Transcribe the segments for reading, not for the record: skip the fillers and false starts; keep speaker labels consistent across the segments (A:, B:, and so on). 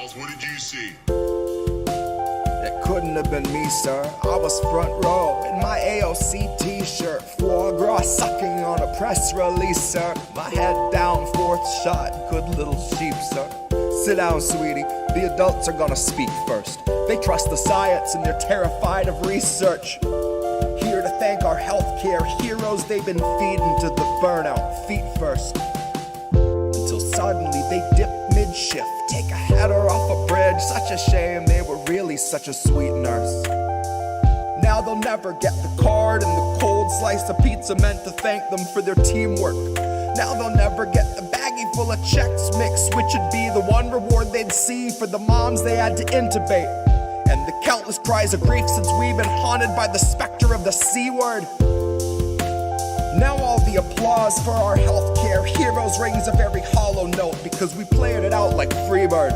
A: eyeballs, what did you see?
B: It couldn't have been me, sir. I was front row in my AOC t-shirt, foie gras sucking on a press release, sir. My head down, fourth shot, good little sheep, sir. Sit down, sweetie, the adults are gonna speak first. They trust the science and they're terrified of research. Here to thank our healthcare heroes, they've been feeding to the burnout, feet first. Until suddenly they dip mid-shift, take a header off a bridge. Such a shame, they were really such a sweet nurse. Now they'll never get the card and the cold slice of pizza meant to thank them for their teamwork. Now they'll never get the baggie full of checks mixed, which would be the one reward they'd see for the moms they had to intubate, and the countless cries of grief since we've been haunted by the specter of the C word. Now all the applause for our healthcare heroes rings a very hollow note because we played it out like Freebird.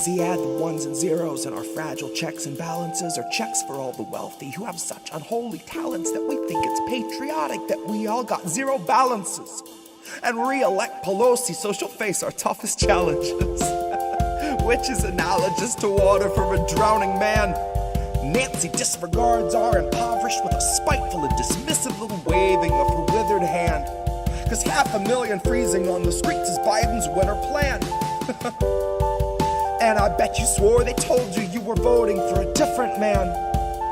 B: See, add the ones and zeros in our fragile checks and balances, or checks for all the wealthy who have such unholy talents that we think it's patriotic that we all got zero balances. And re-elect Pelosi so she'll face our toughest challenges, which is analogous to water from a drowning man. Nancy disregards our impoverished with a spiteful and dismissive little waving of her withered hand. Cause 500,000 freezing on the streets is Biden's winter plan. And I bet you swore they told you were voting for a different man.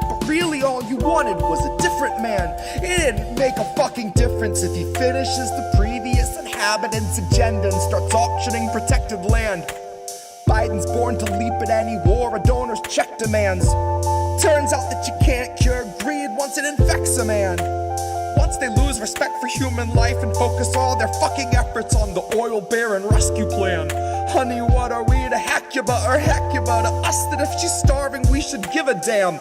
B: But really all you wanted was a different man. It didn't make a fucking difference if he finishes the previous inhabitant's agenda and starts auctioning protected land. Biden's born to leap at any war a donor's check demands. Turns out that you can't cure greed once it infects a man. Once they lose respect for human life and focus all their fucking efforts on the oil baron rescue plan. Honey, what are we to Hecuba or Hecuba to us that if she's starving we should give a damn?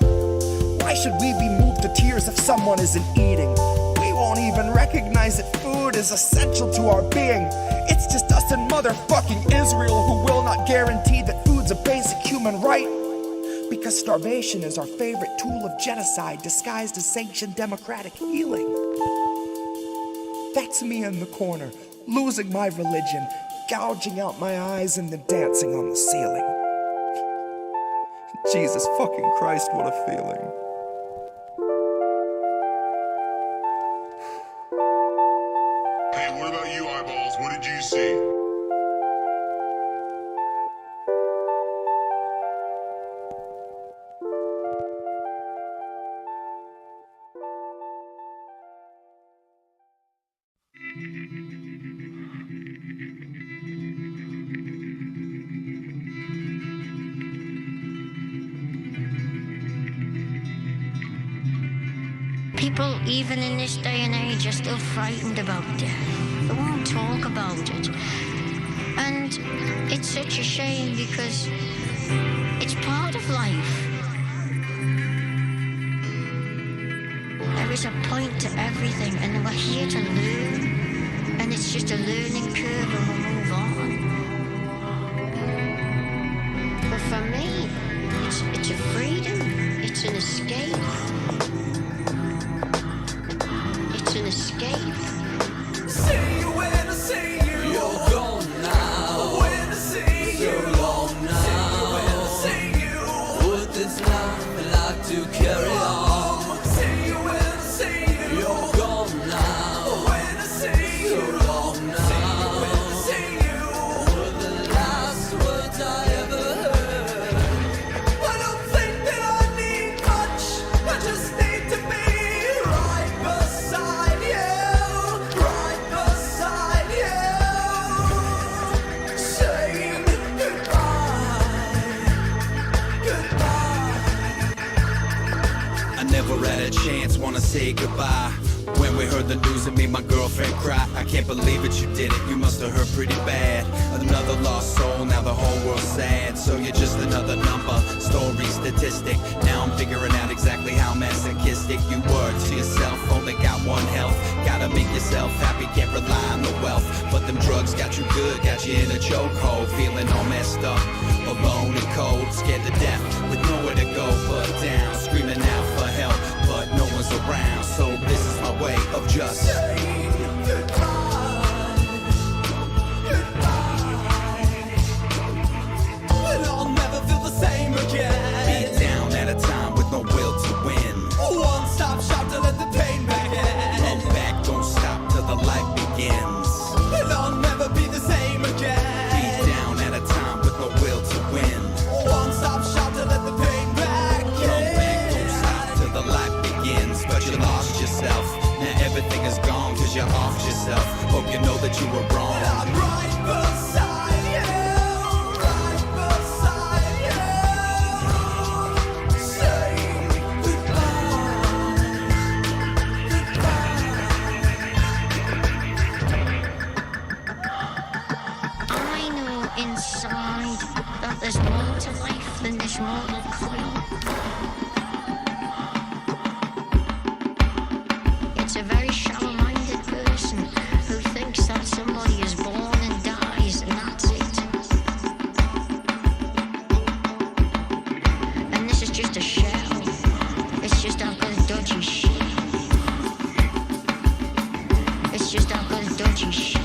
B: Why should we be moved to tears if someone isn't eating? We won't even recognize that food is essential to our being. It's just us and motherfucking Israel who will not guarantee that food's a basic human right. Because starvation is our favorite tool of genocide disguised as sanctioned democratic healing. That's me in the corner, losing my religion, gouging out my eyes and then dancing on the ceiling. Jesus fucking Christ, what a feeling.
A: Hey, what about you eyeballs, what did you see?
C: People, even in this day and age, are still frightened about death. They won't talk about it. And it's such a shame because it's part of life. There is a point to everything, and we're here to learn. And it's just a learning curve and we'll move on. But for me, it's a freedom. It's an escape. An escape.
D: See you when I see you. You're gone now. When I see you. So long now. See you when I see you. Would this life like to carry on? See you when I see you. You're gone now. When I see you. So long now. See you when I see you. Were the last words I ever heard. I don't think that I need much. I just need to be right beside.
E: Never had a chance, wanna say goodbye. When we heard the news, it made my girlfriend cry. I can't believe it, you did it, you must have hurt pretty bad. Another lost soul, now the whole world's sad. So you're just another number, story, statistic. Now I'm figuring out exactly how masochistic you were to yourself. Only got one health, gotta make yourself happy, can't rely on the wealth. But them drugs got you good, got you in a chokehold. Feeling all messed up, alone and cold, scared to death, with nowhere to go but down. Screaming out for help, but no one's around. So this is my way of just
D: saying goodbye.
C: inside that there's more to life than this mortal coil. It's a very shallow-minded person who thinks that somebody is born and dies and that's it. And this is just a shell. It's just I've got a dodgy shit. It's just I've got a dodgy shit.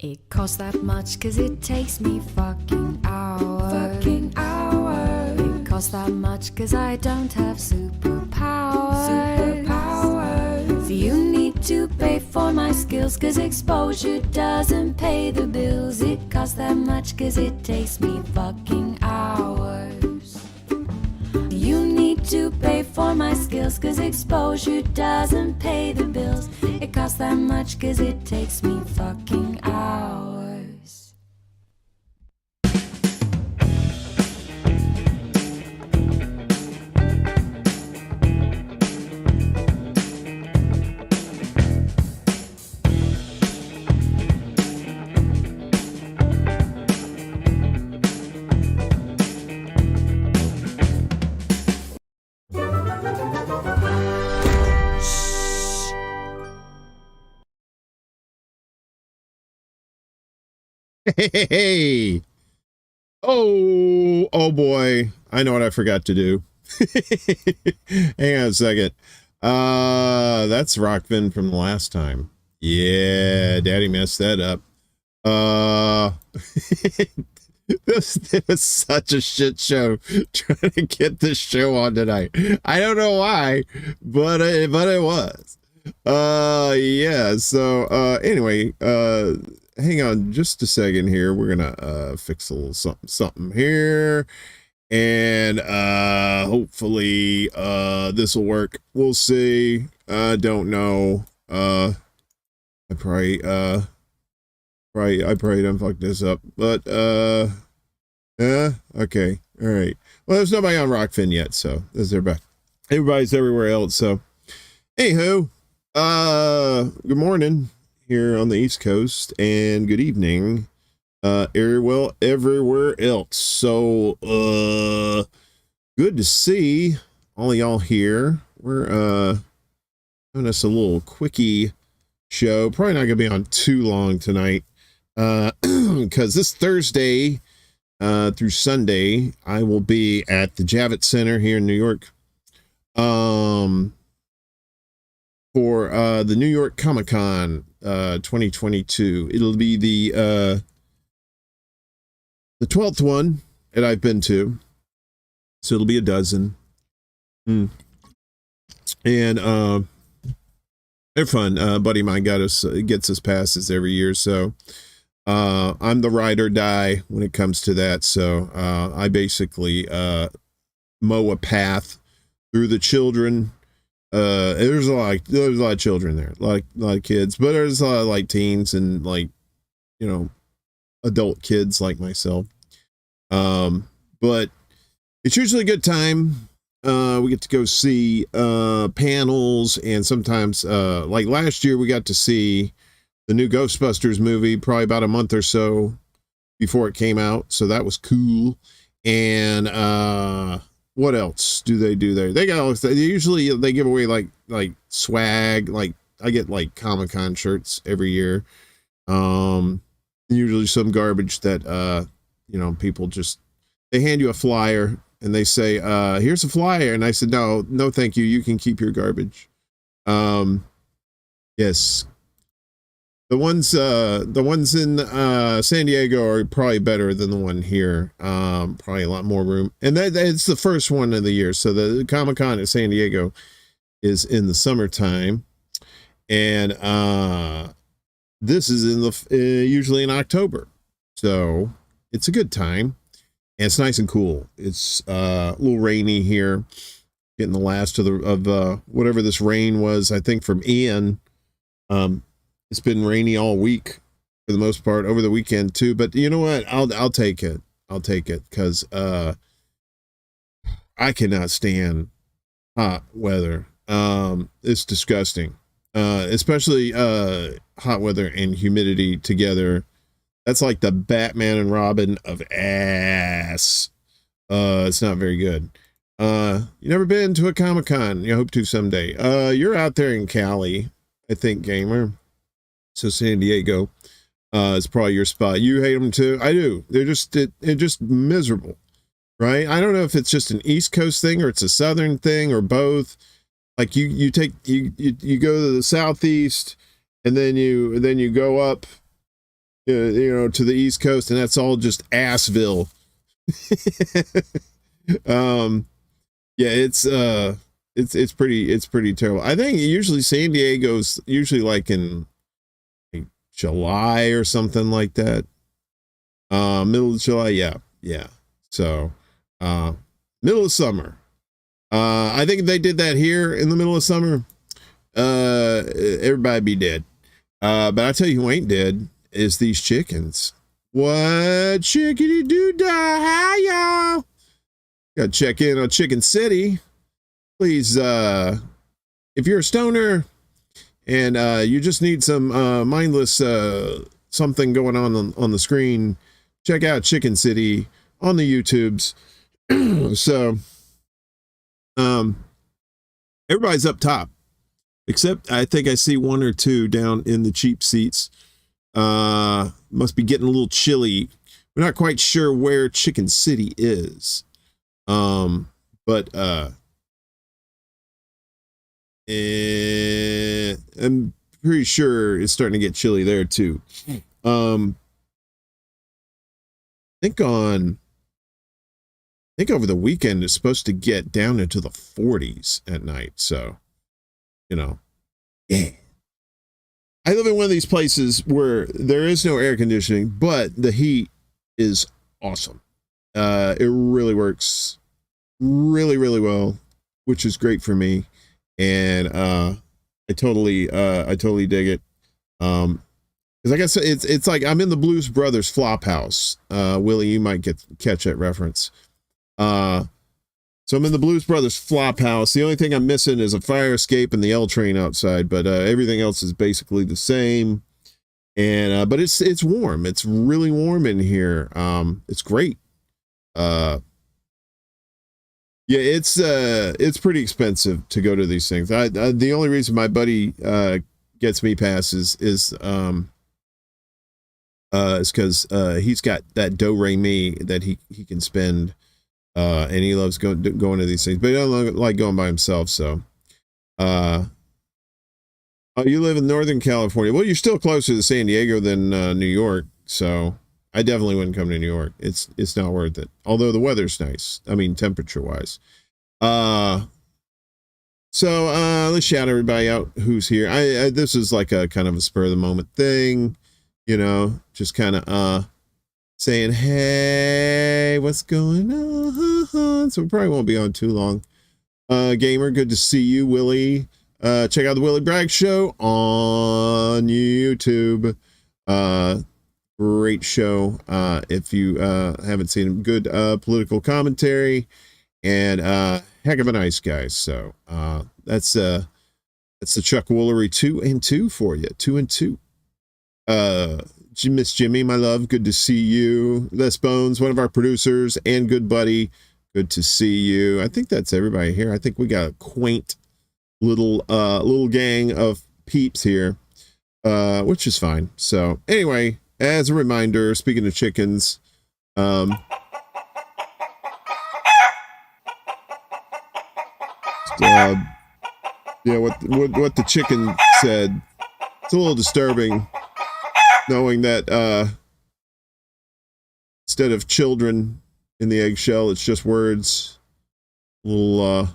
F: It costs that much cause it takes me fucking hours. It costs that much cause I don't have superpowers. So you need to pay for my skills cause exposure doesn't pay the bills. It costs that much cause it takes me fucking hours. You need to pay for my skills cause exposure doesn't pay the bills. It costs that much cause it takes me fucking hours.
G: Hey. Oh boy. I know what I forgot to do. Hang on a second. That's Rockfin from the last time. Yeah, Daddy messed that up. This was such a shit show trying to get this show on tonight. I don't know why, but it was. Yeah, so anyway, hang on just a second here. We're gonna fix a little something here, and hopefully this will work. We'll see. I don't know. I probably done fucked this up, but okay, all right. Well, there's nobody on Rockfin yet, so there's everybody. Everybody's everywhere else. So anywho, good morning here on the East Coast, and good evening everywhere else. So good to see all of y'all here. We're doing us a little quickie show. Probably not gonna be on too long tonight, because this Thursday through Sunday I will be at the Javits Center here in New York for the New York Comic-Con 2022. It'll be the 12th one that I've been to, so it'll be a dozen. And they're fun. Buddy of mine gets us passes every year, so I'm the ride or die when it comes to that. So I basically mow a path through the children. There's a lot of children there, a lot of kids, but there's a lot of like teens and like, you know, adult kids like myself. But it's usually a good time. We get to go see panels, and sometimes like last year we got to see the new Ghostbusters movie probably about a month or so before it came out, so that was cool. And what else do they do there? They got usually they give away like swag. Like I get like Comic-Con shirts every year. Usually some garbage that you know, people just, they hand you a flyer and they say, here's a flyer, and I said, no thank you, you can keep your garbage. Yes, the ones in San Diego are probably better than the one here. Probably a lot more room, and it's the first one of the year. So the Comic-Con at San Diego is in the summertime, and this is in the usually in October, so it's a good time, and it's nice and cool. It's a little rainy here, getting the last of whatever this rain was, I think from Ian. It's been rainy all week for the most part, over the weekend too, but you know what, I'll take it because I cannot stand hot weather. It's disgusting, especially hot weather and humidity together. That's like the Batman and Robin of ass. It's not very good. You never been to a Comic-Con? You hope to someday. You're out there in Cali, I think, gamer. So San Diego is probably your spot. You hate them too? I do. They're just miserable, right? I don't know if it's just an East Coast thing or it's a Southern thing or both. Like you go to the Southeast, and then you go up, you know, to the East Coast, and that's all just Assville. Yeah, it's pretty terrible. I think usually San Diego's usually like in like July or something like that. Middle of July, yeah. So middle of summer. I think if they did that here in the middle of summer, everybody'd be dead. But I tell you who ain't dead is these chickens. What chickity doo dah? Hi y'all. Gotta check in on Chicken City. Please, if you're a stoner and you just need some mindless something going on the screen, check out Chicken City on the YouTubes. So everybody's up top, except I think I see one or two down in the cheap seats. Must be getting a little chilly. We're not quite sure where Chicken City is. But I'm pretty sure it's starting to get chilly there too. I think over the weekend it's supposed to get down into the 40s at night. So, you know, yeah. I live in one of these places where there is no air conditioning, but the heat is awesome. It really works really, really well, which is great for me. And I totally dig it. Because like I said, it's like I'm in the Blues Brothers flop house. Willie, you might catch that reference. So I'm in the Blues Brothers flop house. The only thing I'm missing is a fire escape and the L train outside, but everything else is basically the same. And but it's warm. It's really warm in here. It's great. Yeah, it's pretty expensive to go to these things. The only reason my buddy gets me passes is because he's got that do re mi that he can spend. And he loves going to these things, but he doesn't like going by himself. So, oh, you live in Northern California. Well, you're still closer to San Diego than New York. So I definitely wouldn't come to New York. It's not worth it. Although the weather's nice. I mean, temperature wise. So let's shout everybody out who's here. This is like a kind of a spur of the moment thing, you know, just kind of, saying, hey, what's going on? So we probably won't be on too long. Gamer, good to see you. Willie, check out the Willie Bragg Show on YouTube. Great show. If you haven't seen him, good political commentary and heck of a nice guy. So that's the Chuck Woolery 2 and 2 for you. 2 and 2. Miss Jimmy, my love, good to see you. Les Bones, one of our producers and good buddy, good to see you. I think that's everybody here. I think we got a quaint little gang of peeps here, which is fine. So anyway, as a reminder, speaking of chickens, yeah, what the chicken said, it's a little disturbing. Knowing that instead of children in the eggshell, it's just words. A little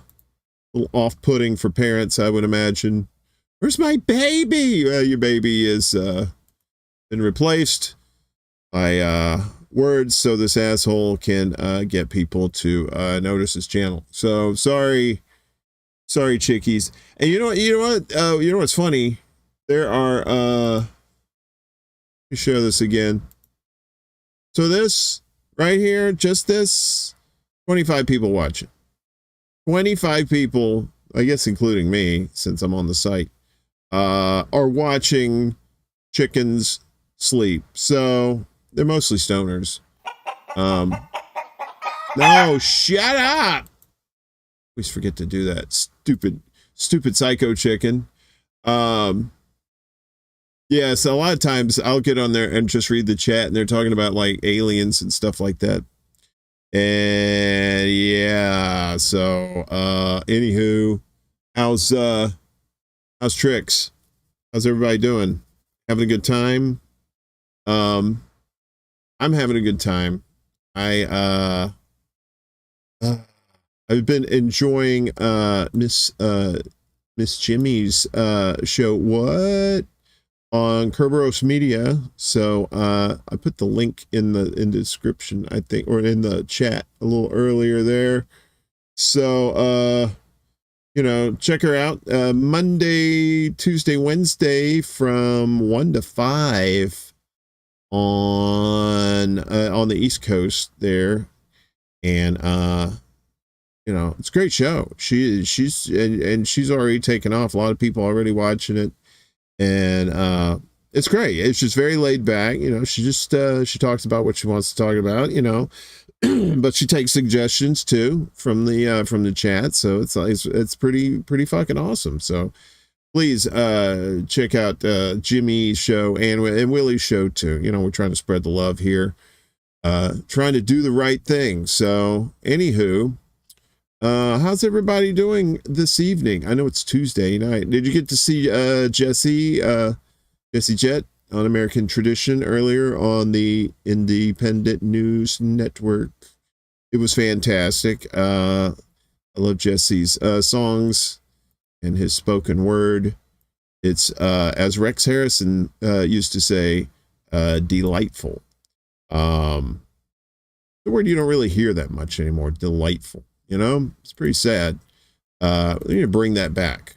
G: off-putting for parents, I would imagine. Where's my baby? Well, your baby is been replaced by words, so this asshole can get people to notice his channel. So sorry, chickies. And you know what's funny? There are let me show this again. So this right here, just this, 25 people watching. 25 people, I guess including me, since I'm on the site, are watching chickens sleep. So they're mostly stoners. No, shut up. Always forget to do that. Stupid psycho chicken. Yeah, so a lot of times I'll get on there and just read the chat and they're talking about like aliens and stuff like that. And yeah, so anywho, how's Trix? How's everybody doing? Having a good time? I'm having a good time. I've been enjoying Miss Jimmy's show. What? On Kerberos Media. So I put the link in the description, I think, or in the chat a little earlier there. So you know, check her out Monday, Tuesday, Wednesday from 1 to 5 on the East Coast there. And you know, it's a great show. She's already taken off. A lot of people already watching it. And it's great. It's just very laid back. You know, she just she talks about what she wants to talk about, you know, but she takes suggestions too from the chat. So it's pretty fucking awesome. So please check out Jimmy's show and Willie's show too. You know, we're trying to spread the love here, trying to do the right thing. So anywho, how's everybody doing this evening? I know it's Tuesday night. Did you get to see Jesse Jett on American Tradition earlier on the Independent News Network? It was fantastic. I love Jesse's songs and his spoken word. It's as Rex Harrison used to say, delightful. The word you don't really hear that much anymore. Delightful. You know, it's pretty sad. We need to bring that back.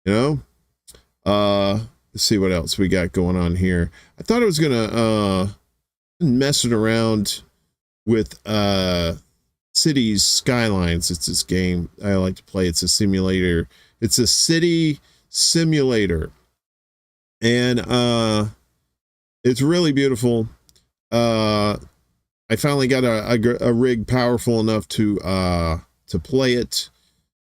G: You know, let's see what else we got going on here. I thought I was gonna messing around with Cities Skylines. It's this game I like to play. It's a simulator. It's a city simulator, and it's really beautiful. I finally got a rig powerful enough to play it.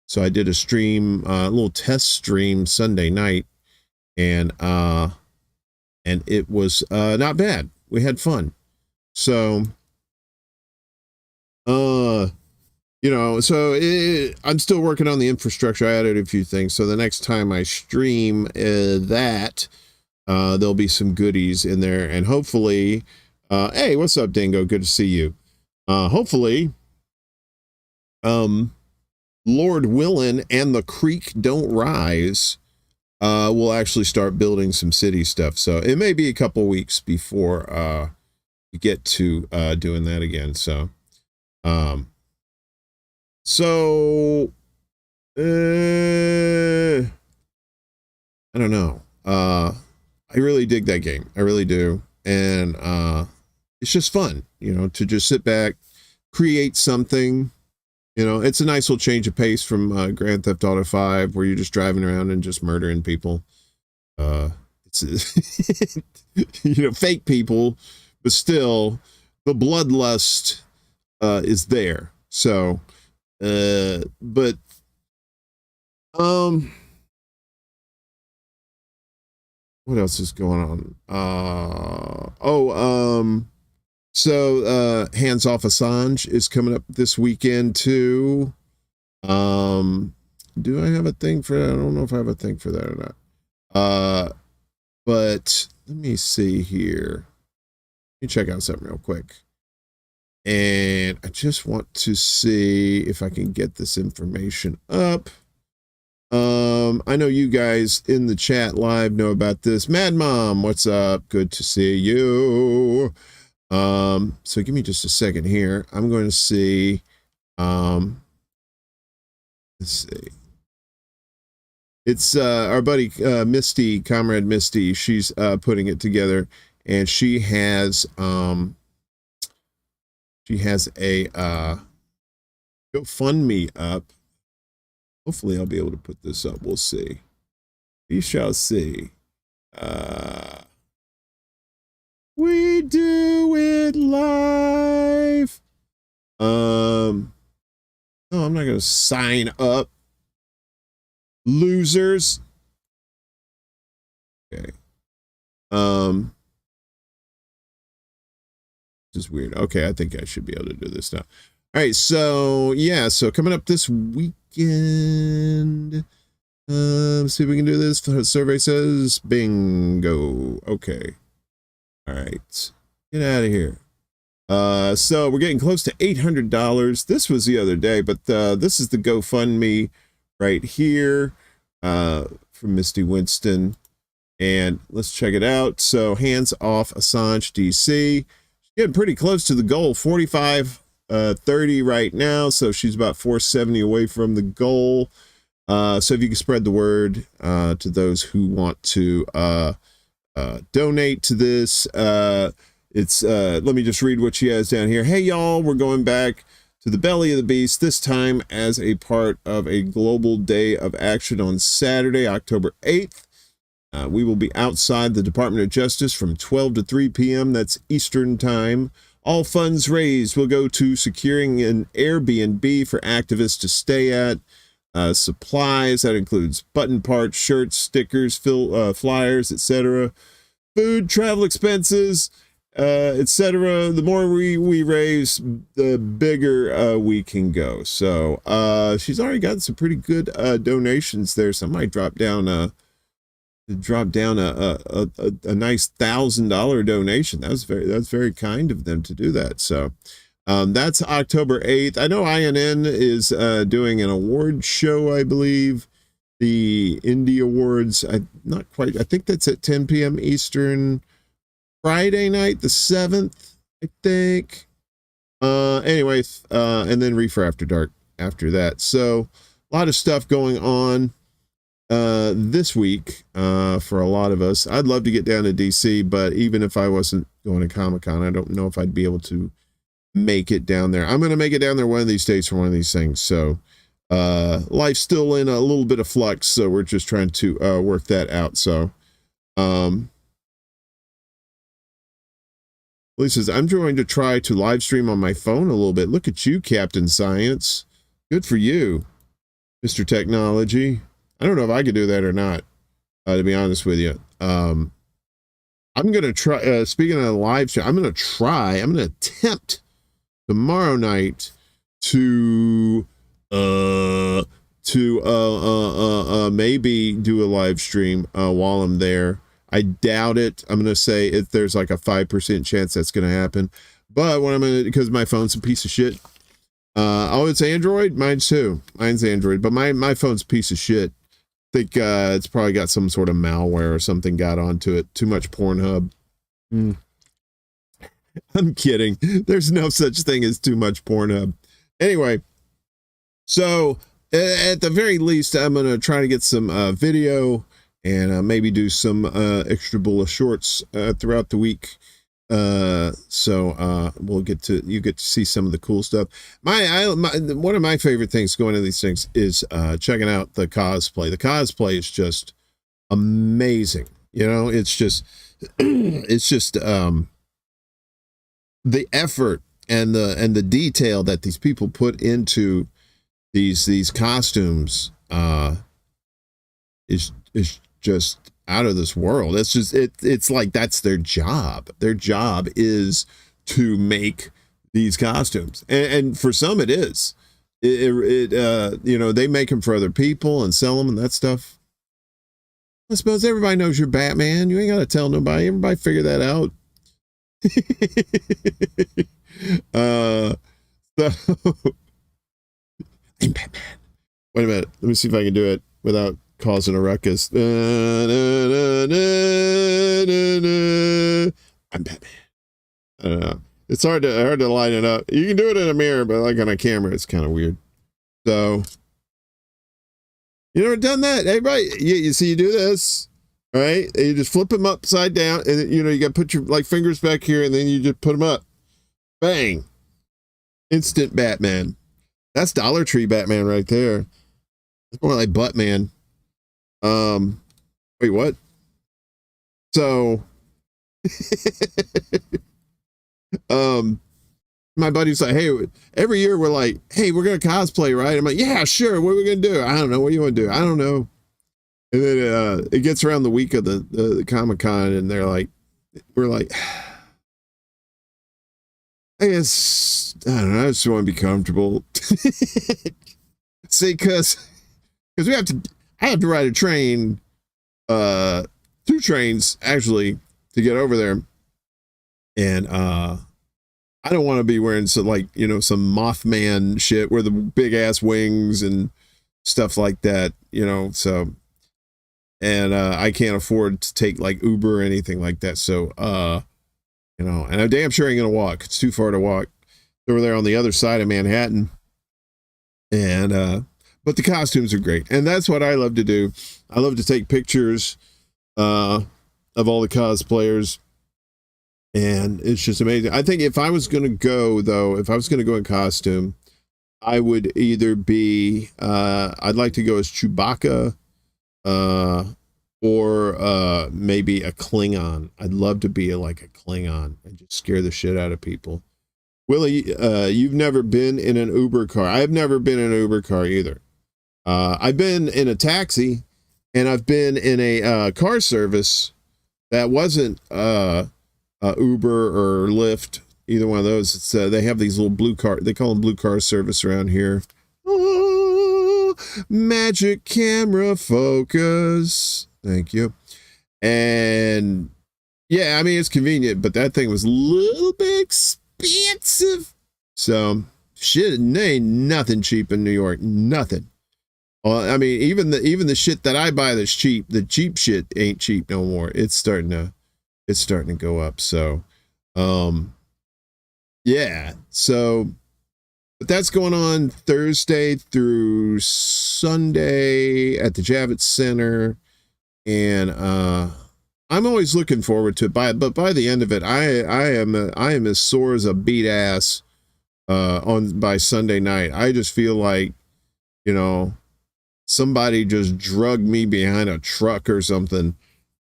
G: So I did a stream, a little test stream Sunday night, and it was not bad. We had fun. So you know, so I'm still working on the infrastructure. I added a few things. So the next time I stream that, there'll be some goodies in there, and hopefully, hey, what's up, Dingo? Good to see you. Hopefully, Lord Willin and the Creek Don't Rise, we'll actually start building some city stuff. So it may be a couple weeks before we get to doing that again. So I don't know. I really dig that game. I really do. And it's just fun, you know, to just sit back, create something. You know, it's a nice little change of pace from Grand Theft Auto 5, where you're just driving around and just murdering people. It's you know, fake people, but still the bloodlust is there. So but what else is going on? So Hands Off Assange is coming up this weekend too. Do I have a thing for that? I don't know if I have a thing for that or not. But let me see here. Let me check out something real quick. And I just want to see if I can get this information up. I know you guys in the chat live know about this. Mad Mom, what's up? Good to see you. So give me just a second here. I'm going to see, let's see. It's our buddy Misty, Comrade Misty. She's putting it together, and she has a GoFundMe up. Hopefully I'll be able to put this up. We'll see. We shall see. We do it live. No, I'm not gonna sign up. Losers. Okay. This is weird. Okay, I think I should be able to do this now. All right, so yeah, so coming up this weekend. Let's see if we can do this. The survey says bingo. Okay. All right. Get out of here. So we're getting close to $800. This was the other day, but this is the GoFundMe right here from Misty Winston. And let's check it out. So Hands Off Assange DC. Getting pretty close to the goal. 45.30 right now. So she's about 470 away from the goal. So if you can spread the word to those who want to donate to this. It's let me just read what she has down here. Hey y'all, we're going back to the belly of the beast, this time as a part of a global day of action on Saturday, October 8th. We will be outside the Department of Justice from 12 to 3 p.m. That's Eastern time. All funds raised will go to securing an Airbnb for activists to stay at. supplies. That includes button parts, shirts, stickers, flyers, etc. Food, travel expenses, etc. The more we raise, the bigger we can go. So she's already got some pretty good donations there. So I might drop down a nice $1,000 donation. That's very kind of them to do that. So that's October 8th. I know INN is doing an award show, I believe. The Indie Awards, not quite. I think that's at 10 p.m. Eastern, Friday night, the 7th, I think. Anyway, and then Reefer After Dark after that. So a lot of stuff going on this week for a lot of us. I'd love to get down to DC, but even if I wasn't going to Comic-Con, I don't know if I'd be able to make it down there. I'm going to make it down there one of these days for one of these things. So life's still in a little bit of flux, so we're just trying to work that out. So Lee says, I'm going to try to live stream on my phone a little bit. Look at you, Captain Science. Good for you, Mr. Technology. I don't know if I could do that or not, to be honest with you. I'm going to try, speaking of the live stream, I'm going to attempt tomorrow night to maybe do a live stream while I'm there. I doubt it. I'm going to say if there's like a 5% chance that's going to happen. But what I'm going to, because my phone's a piece of shit. Oh, it's Android? Mine's too. Mine's Android, but my phone's a piece of shit. I think it's probably got some sort of malware or something got onto it. Too much Pornhub. I'm kidding. There's no such thing as too much Pornhub. Anyway, so at the very least, I'm going to try to get some video and maybe do some extra Bulla shorts throughout the week. So you get to see some of the cool stuff. One of my favorite things going to these things is checking out the cosplay. The cosplay is just amazing. You know, it's just the effort and the detail that these people put into these costumes is just out of this world. It's like that's their job. Their job is to make these costumes, and for some it is. You know, they make them for other people and sell them and that stuff. I suppose everybody knows you're Batman. You ain't got to tell nobody. Everybody figure that out. So I'm Batman. Wait a minute. Let me see if I can do it without causing a ruckus. I'm Batman. I don't know. It's hard to line it up. You can do it in a mirror, but like on a camera, it's kind of weird. So, you never done that? Everybody, you see, you do this, right? And you just flip them upside down, and you know you got to put your like fingers back here, and then you just put them up. Bang! Instant Batman. That's Dollar Tree Batman right there. It's more like Buttman. Wait, what? So, my buddy's like, hey, every year we're like, hey, we're going to cosplay, right? I'm like, yeah, sure. What are we going to do? I don't know. What do you want to do? I don't know. And then, it gets around the week of the Comic-Con and we're like, I guess, I don't know. I just want to be comfortable. See, cause I have to ride a train, 2 trains actually to get over there. And, I don't want to be wearing some some Mothman shit where the big ass wings and stuff like that, so, and, I can't afford to take like Uber or anything like that. So, and I'm damn sure I ain't going to walk. It's too far to walk. Over there on the other side of Manhattan. And, but the costumes are great. And that's what I love to do. I love to take pictures, of all the cosplayers. And it's just amazing. I think if I was going to go in costume, I would either be, I'd like to go as Chewbacca, or maybe a Klingon. I'd love to be like a Klingon and just scare the shit out of people. Willie, you've never been in an Uber car. I've never been in an Uber car either. I've been in a taxi, and I've been in a car service that wasn't Uber or Lyft, either one of those. It's they have these little blue car, they call them blue car service around here. Oh, magic camera focus. Thank you. And yeah, I mean, it's convenient, but that thing was a little bit expensive. So shit, ain't nothing cheap in New York. Nothing. Well, I mean, even the shit that I buy that's cheap, the cheap shit ain't cheap no more. It's starting to go up. So, yeah. So, but that's going on Thursday through Sunday at the Javits Center, and I'm always looking forward to it. But by the end of it, I am as sore as a beat ass by Sunday night. I just feel like, you know, somebody just drugged me behind a truck or something.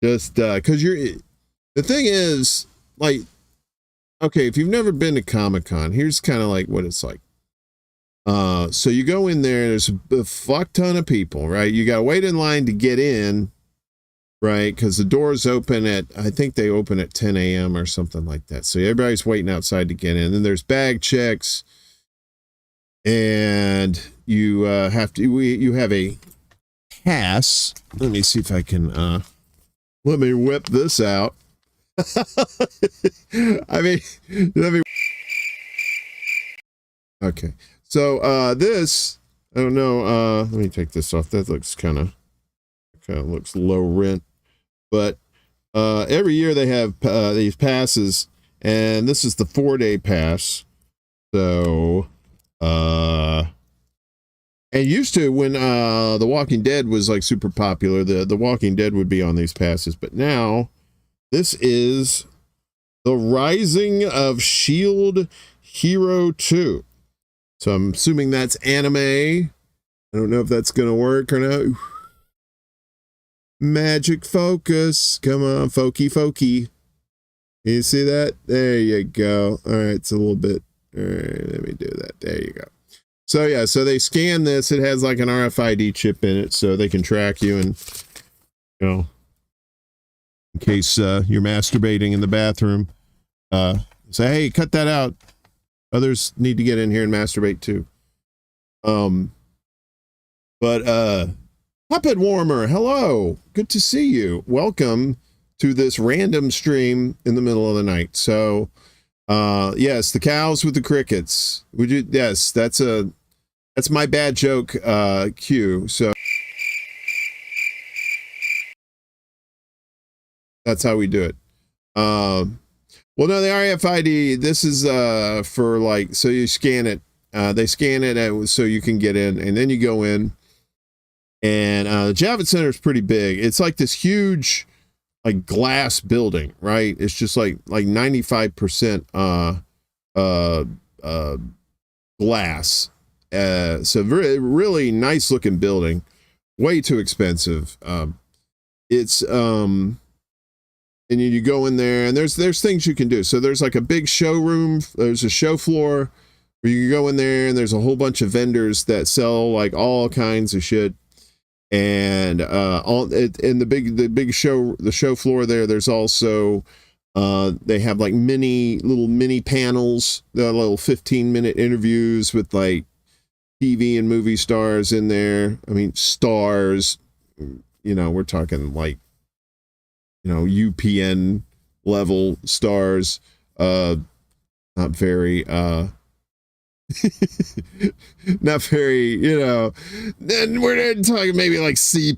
G: Just because the thing is, like, okay, if you've never been to Comic-Con, here's kind of like what it's like. So you go in there, there's a fuck ton of people, right? You gotta wait in line to get in, right? Because the doors open I think they open at 10 a.m. or something like that. So everybody's waiting outside to get in. Then there's bag checks, and you have a pass. Let me see if I can let me whip this out. I mean, okay. So this, I don't know, let me take this off. That looks kind of looks low rent, but every year they have these passes, and this is the 4-day pass. So and used to, when The Walking Dead was like super popular, the Walking Dead would be on these passes, but now this is The Rising of Shield Hero 2. So I'm assuming that's anime. I don't know if that's gonna work or not. Magic focus. Come on, folky. You see that? There you go. All right, it's a little bit. All right, let me do that. There you go. So yeah, so they scan this. It has like an RFID chip in it, so they can track you, and you know, in case you're masturbating in the bathroom, say, hey, cut that out. Others need to get in here and masturbate too. But Puppet Warmer, hello, good to see you. Welcome to this random stream in the middle of the night. So yes, the cows with the crickets. Would you? Yes, that's my bad joke cue. So that's how we do it. Well, no, the RFID, this is for like, so you scan it. They scan it so you can get in, and then you go in. And the Javits Center is pretty big. It's like this huge, like, glass building, right? It's just like 95% glass. So really nice looking building. Way too expensive. It's and you go in there, and there's things you can do. So there's like a big showroom. There's a show floor where you can go in there, and there's a whole bunch of vendors that sell like all kinds of shit. And in the big show floor there's also they have like little mini panels, little 15-minute interviews with like TV and movie stars in there. I mean, stars, you know, we're talking like, you know, UPN level stars, not very not very, you know, then we're talking maybe like C+,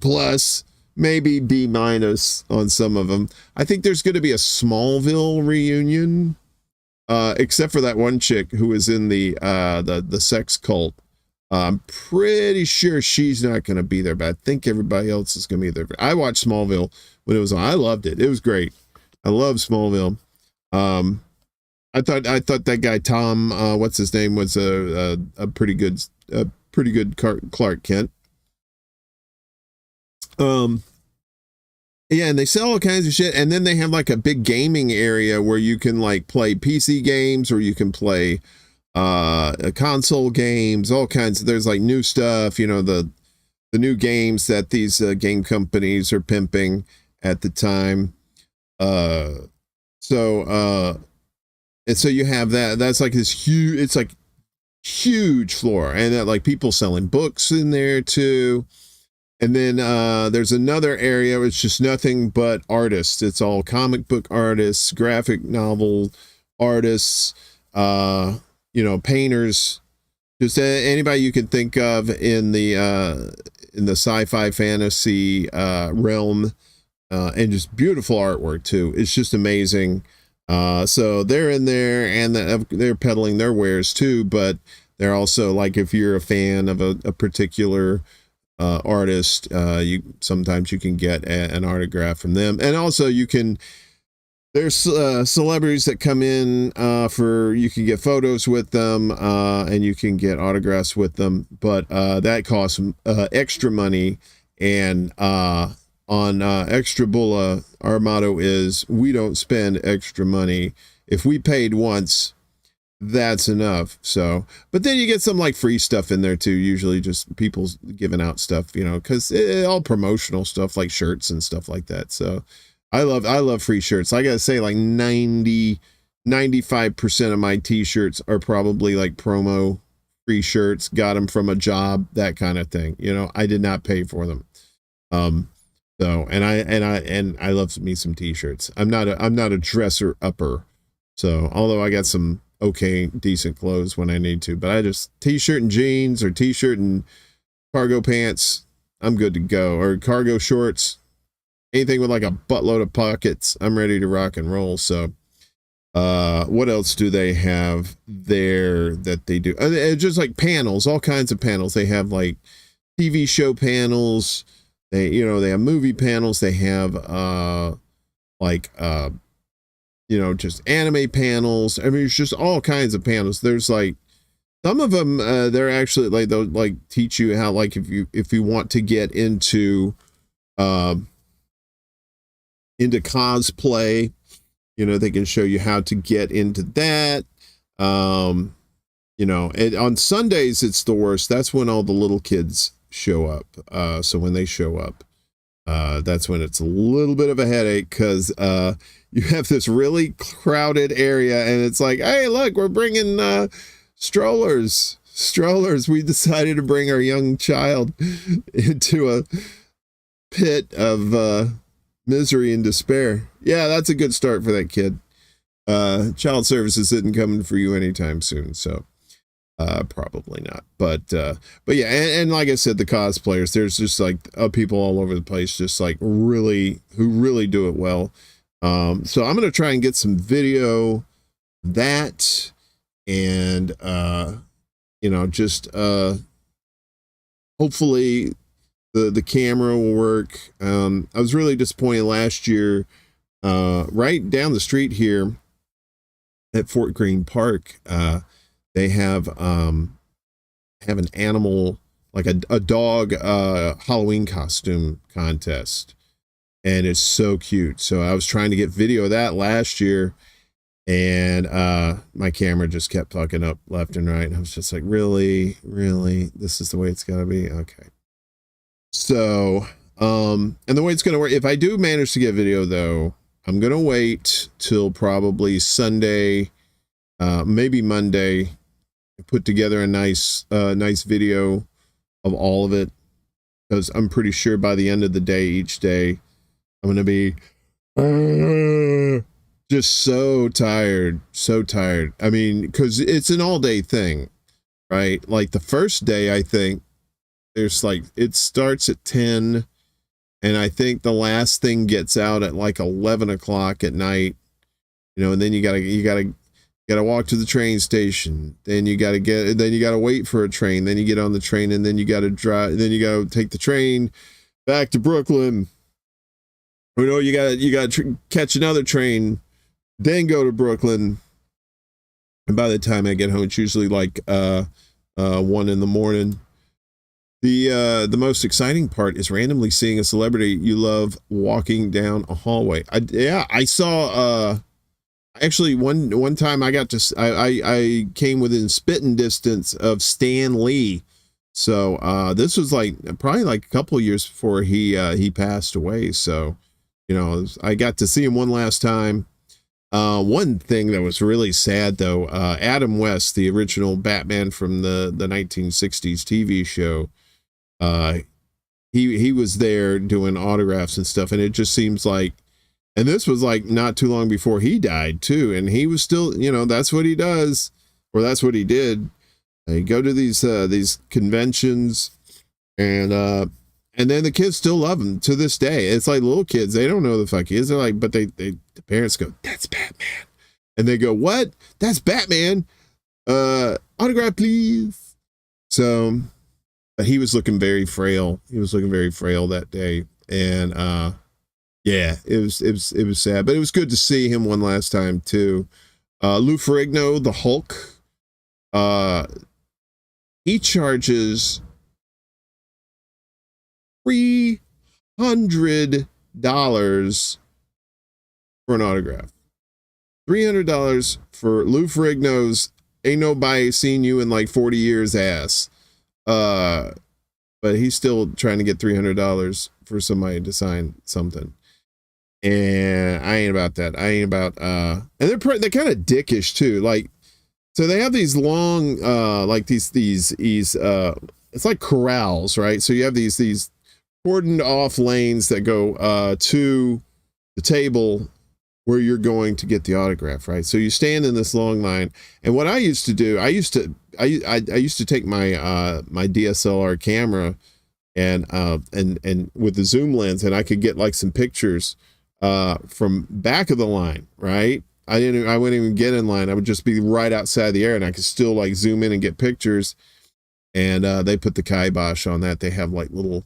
G: maybe B- on some of them. I think there's going to be a Smallville reunion, except for that one chick who was in the sex cult. I'm pretty sure she's not going to be there, but I think everybody else is going to be there. I watched Smallville when it was on. I loved it. It was great. I love Smallville. I thought that guy Tom, what's his name, was a pretty good Clark Kent. Yeah, and they sell all kinds of shit, and then they have like a big gaming area where you can like play PC games, or you can play console games, all kinds. There's like new stuff, you know, new games that these game companies are pimping at the time. And so you have that. That's like this huge. It's like huge floor, and that, like, people selling books in there too. And then there's another area where it's just nothing but artists. It's all comic book artists, graphic novel artists, painters, just anybody you can think of in the sci-fi fantasy realm, and just beautiful artwork too. It's just amazing. So they're in there, and they're peddling their wares too, but they're also, like, if you're a fan of a particular artist, sometimes you can get an autograph from them. And also there's celebrities that come in you can get photos with them, and you can get autographs with them, but that costs extra money. And on Extra Bulla, our motto is, we don't spend extra money. If we paid once, that's enough. So, but then you get some, like, free stuff in there too, usually just people giving out stuff, because all promotional stuff, like shirts and stuff like that. So I love free shirts. I gotta say, like 95% of my t-shirts are probably like promo free shirts, got them from a job, that kind of thing. I did not pay for them. So, and I love me some t-shirts. I'm not a dresser upper. So, although I got some decent clothes when I need to, but I just t-shirt and jeans, or t-shirt and cargo pants, I'm good to go. Or cargo shorts, anything with like a buttload of pockets, I'm ready to rock and roll. So, what else do they have there that they do? Just like panels, all kinds of panels. They have like TV show panels. They have movie panels. They have, just anime panels. I mean, it's just all kinds of panels. There's like, some of them, they're actually like, they'll like teach you how, like, if you want to get into cosplay, they can show you how to get into that. And on Sundays, it's the worst. That's when all the little kids show up. So when they show up, that's when it's a little bit of a headache, because you have this really crowded area, and it's like, hey, look, we're bringing strollers. We decided to bring our young child into a pit of misery and despair. Yeah, that's a good start for that kid. Child services isn't coming for you anytime soon, so probably not. But yeah, and like I said, the cosplayers, there's just like people all over the place, just like who really do it well. So I'm gonna try and get some video that, and hopefully the camera will work. I was really disappointed last year, right down the street here at Fort Greene Park. They have an animal, like a dog Halloween costume contest, and it's so cute. So I was trying to get video of that last year, and my camera just kept fucking up left and right. And I was just like, really, this is the way it's gotta be? Okay. So, and the way it's gonna work, if I do manage to get video though, I'm gonna wait till probably Sunday, maybe Monday, put together a nice video of all of it, because I'm pretty sure by the end of the day, each day, I'm gonna be just so tired. I mean, because it's an all-day thing, right? Like the first day, I think there's like, it starts at 10, and I think the last thing gets out at like 11 o'clock at night, and then you gotta walk to the train station. Then you gotta wait for a train. Then you get on the train, and then you gotta drive. Then you gotta take the train back to Brooklyn. You gotta catch another train, then go to Brooklyn. And by the time I get home, it's usually like 1 in the morning. The most exciting part is randomly seeing a celebrity you love walking down a hallway. I saw actually one time I came within spitting distance of Stan Lee So this was like probably like a couple of years before he passed away. So, you know, I got to see him one last time. One thing that was really sad though, Adam West, the original Batman from the 1960s TV show, he was there doing autographs and stuff, and it just seems like, and this was like not too long before he died too, and he was still, you know, that's what he does, or that's what he did. They go to these conventions, and then the kids still love him to this day. It's like little kids, they don't know who the fuck he is. They're like, but the parents go, "That's Batman," and they go, "What? That's Batman? Autograph, please." So, but he was looking very frail. He was looking very frail that day, and yeah, it was sad, but it was good to see him one last time too. Lou Ferrigno, the Hulk, he charges $300 for an autograph. $300 for Lou Ferrigno's "Ain't Nobody Seen You in Like 40 Years" ass. But he's still trying to get $300 for somebody to sign something. And I ain't about that. I ain't about, and they're kind of dickish too. Like, so they have these long, like these, it's like corrals, right? So you have these cordoned off lanes that go, to the table where you're going to get the autograph, right? So you stand in this long line. And what I used to do, I used to take my, my DSLR camera and with the zoom lens, and I could get like some pictures from back of the line, right? I wouldn't even get in line. I would just be right outside the area, and I could still like zoom in and get pictures. And they put the kibosh on that. They have like little,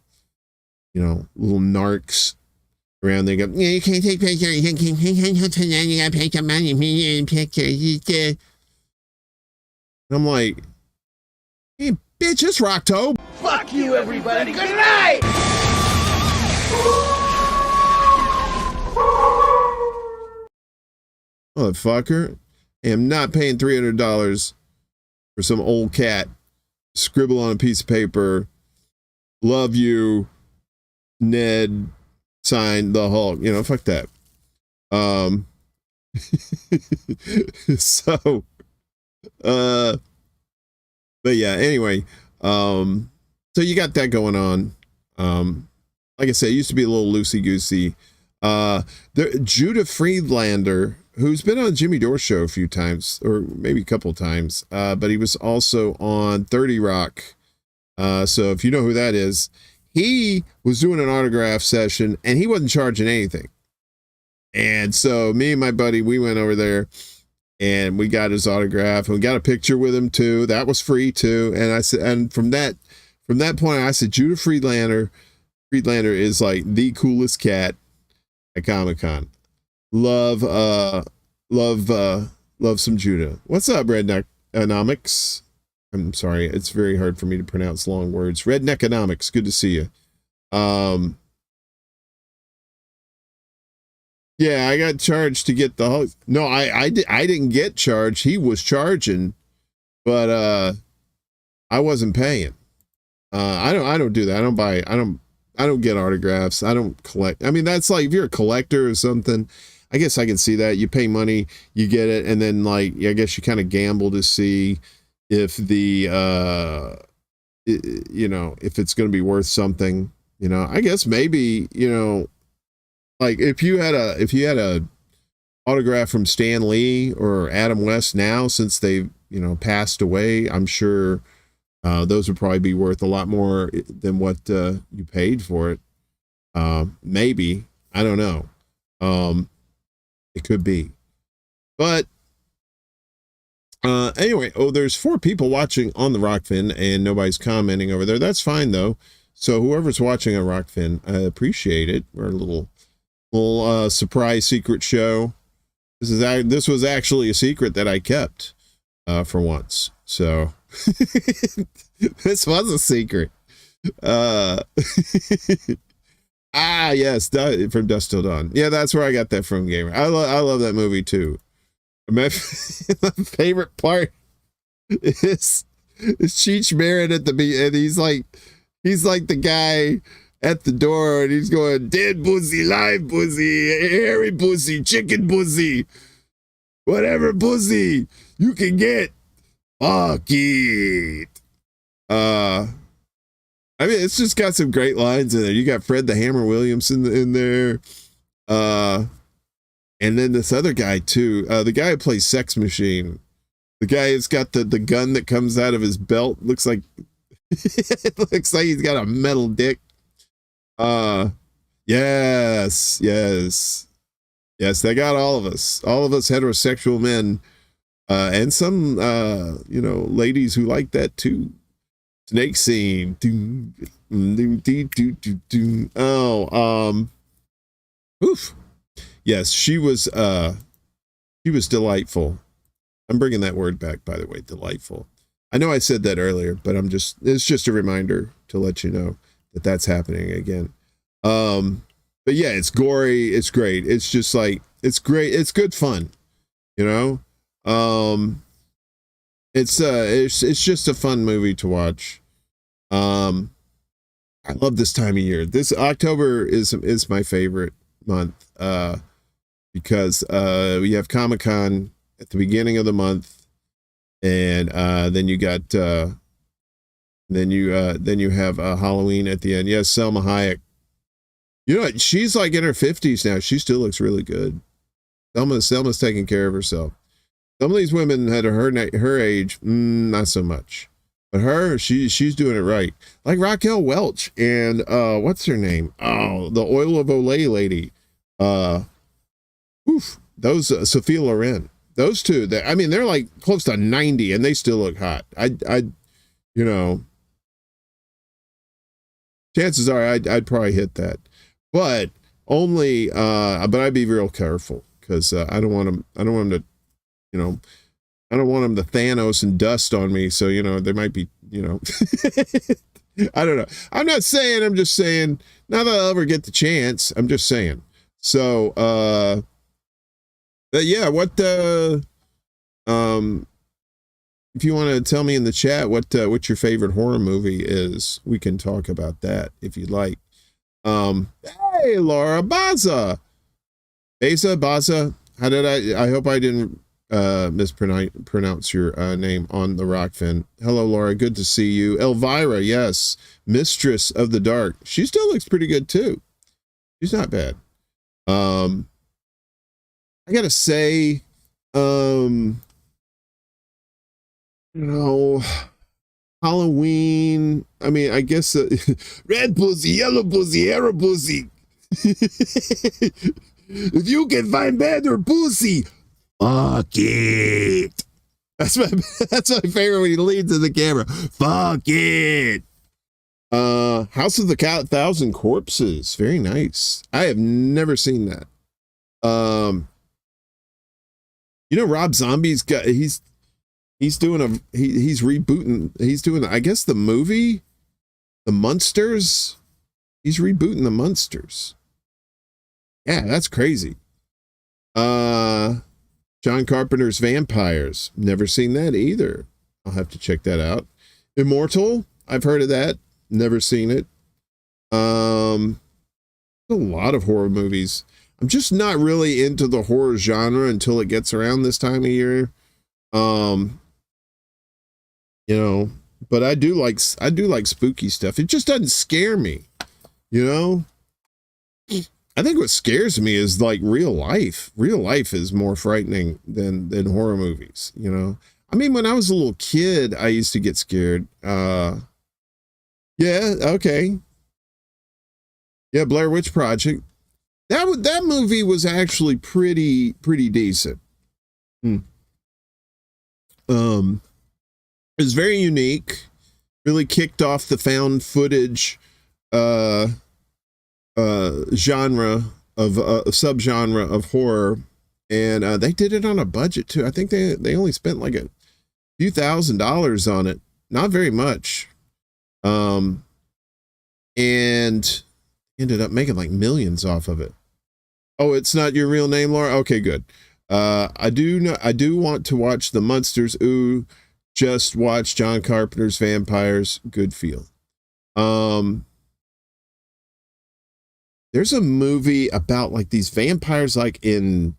G: you know, little narcs around. They go, "Yeah, you can't take pictures. You gotta pay some money for your pictures." I'm like, "Hey, bitch, it's Rocktober."
H: Fuck you, everybody. Good night!
G: Motherfucker, I am not paying $300 for some old cat scribble on a piece of paper, "Love you, Ned, signed the Hulk." You know, fuck that. So, but yeah, anyway, so you got that going on. Like I said, it used to be a little loosey-goosey. Judah Friedlander, who's been on Jimmy Dore show a few times, or maybe a couple times, but he was also on 30 Rock. So if you know who that is, he was doing an autograph session and he wasn't charging anything. And so me and my buddy, we went over there and we got his autograph and we got a picture with him too. That was free too. And I said, and from that point, I said, Judah Friedlander is like the coolest cat at Comic-Con. Love some Judah. What's up, Redneck Economics? I'm sorry, it's very hard for me to pronounce long words. Redneck Economics, good to see you. Yeah, I got charged to get the Hulk. No, I didn't get charged. He was charging, but I wasn't paying. I don't do that. I don't get autographs. I don't collect. I mean, that's like if you're a collector or something, I guess I can see that. You pay money, you get it, and then like I guess you kind of gamble to see if the you know, if it's going to be worth something. You know, I guess maybe, you know, like if you had a autograph from Stan Lee or Adam West now, since they've, you know, passed away, I'm sure those would probably be worth a lot more than what you paid for it. Maybe, I don't know. It could be, but anyway. Oh, there's 4 people watching on the Rockfin and nobody's commenting over there. That's fine though. So whoever's watching on Rockfin, I appreciate it. We're a little surprise secret show. This was actually a secret that I kept for once. So this was a secret. Yes, from Dusk Till Dawn. Yeah, that's where I got that from, Gamer. I love that movie too. My favorite part is It's Cheech Marin at the and he's like the guy at the door, and he's going, dead pussy, live pussy, hairy pussy, chicken pussy, whatever pussy you can get, fuck it. I mean, it's just got some great lines in there. You got Fred the Hammer Williamson in there. And then this other guy too. The guy who plays Sex Machine. The guy who's got the gun that comes out of his belt. Looks like it looks like he's got a metal dick. Yes. They got all of us heterosexual men, and some ladies who like that too. Snake scene. Oof. Yes, she was delightful. I'm bringing that word back, by the way, delightful. I know I said that earlier, but it's just a reminder to let you know that that's happening again. But yeah, it's gory. It's great. It's just like, it's great. It's good fun, you know? It's just a fun movie to watch. I love this time of year. This October is my favorite month, because we have Comic-Con at the beginning of the month, and then you got then you have Halloween at the end. Yes, Selma Hayek. You know, she's like in her 50s now. She still looks really good. Selma's taking care of herself. Some of these women at her age, not so much. But her, she's doing it right. Like Raquel Welch and what's her name? Oh, the Oil of Olay lady. Those Sophia Loren. Those two, they're like close to 90 and they still look hot. Chances are I'd probably hit that. But only but I'd be real careful, because I don't want them to, I don't want them to Thanos and dust on me. So, there might be, I don't know. I'm not saying, I'm just saying, not that I'll ever get the chance. I'm just saying. So, but yeah, if you want to tell me in the chat what your favorite horror movie is, we can talk about that if you'd like. Hey, Laura Baza. Baza. How did I hope I didn't mispronounce your name on the Rock Fin. Hello, Laura. Good to see you. Elvira, yes. Mistress of the Dark. She still looks pretty good too. She's not bad. I gotta say, Halloween. I mean, I guess red pussy, yellow pussy, yellow pussy. If you can find better pussy, fuck it. That's my favorite when he leads to the camera. Fuck it. House of the Thousand Corpses. Very nice. I have never seen that. Rob Zombie's got he's rebooting. He's doing, I guess, the movie, The Munsters. He's rebooting The Munsters. Yeah, that's crazy. John Carpenter's Vampires. Never seen that either. I'll have to check that out. Immortal. I've heard of that. Never seen it. A lot of horror movies. I'm just not really into the horror genre until it gets around this time of year. But I do like spooky stuff. It just doesn't scare me. I think what scares me is like real life. Real life is more frightening than horror movies, I mean, when I was a little kid, I used to get scared. Yeah, okay. Yeah, Blair Witch Project. That movie was actually pretty decent. It was very unique. Really kicked off the found footage genre of subgenre of horror, and they did it on a budget too. I think they only spent like a few $1,000s on it, not very much, and ended up making like millions off of it. Oh, it's not your real name, Laura? Okay, good. I do want to watch The Munsters. Ooh, just watched John Carpenter's Vampires. Good feel. There's a movie about like these vampires like in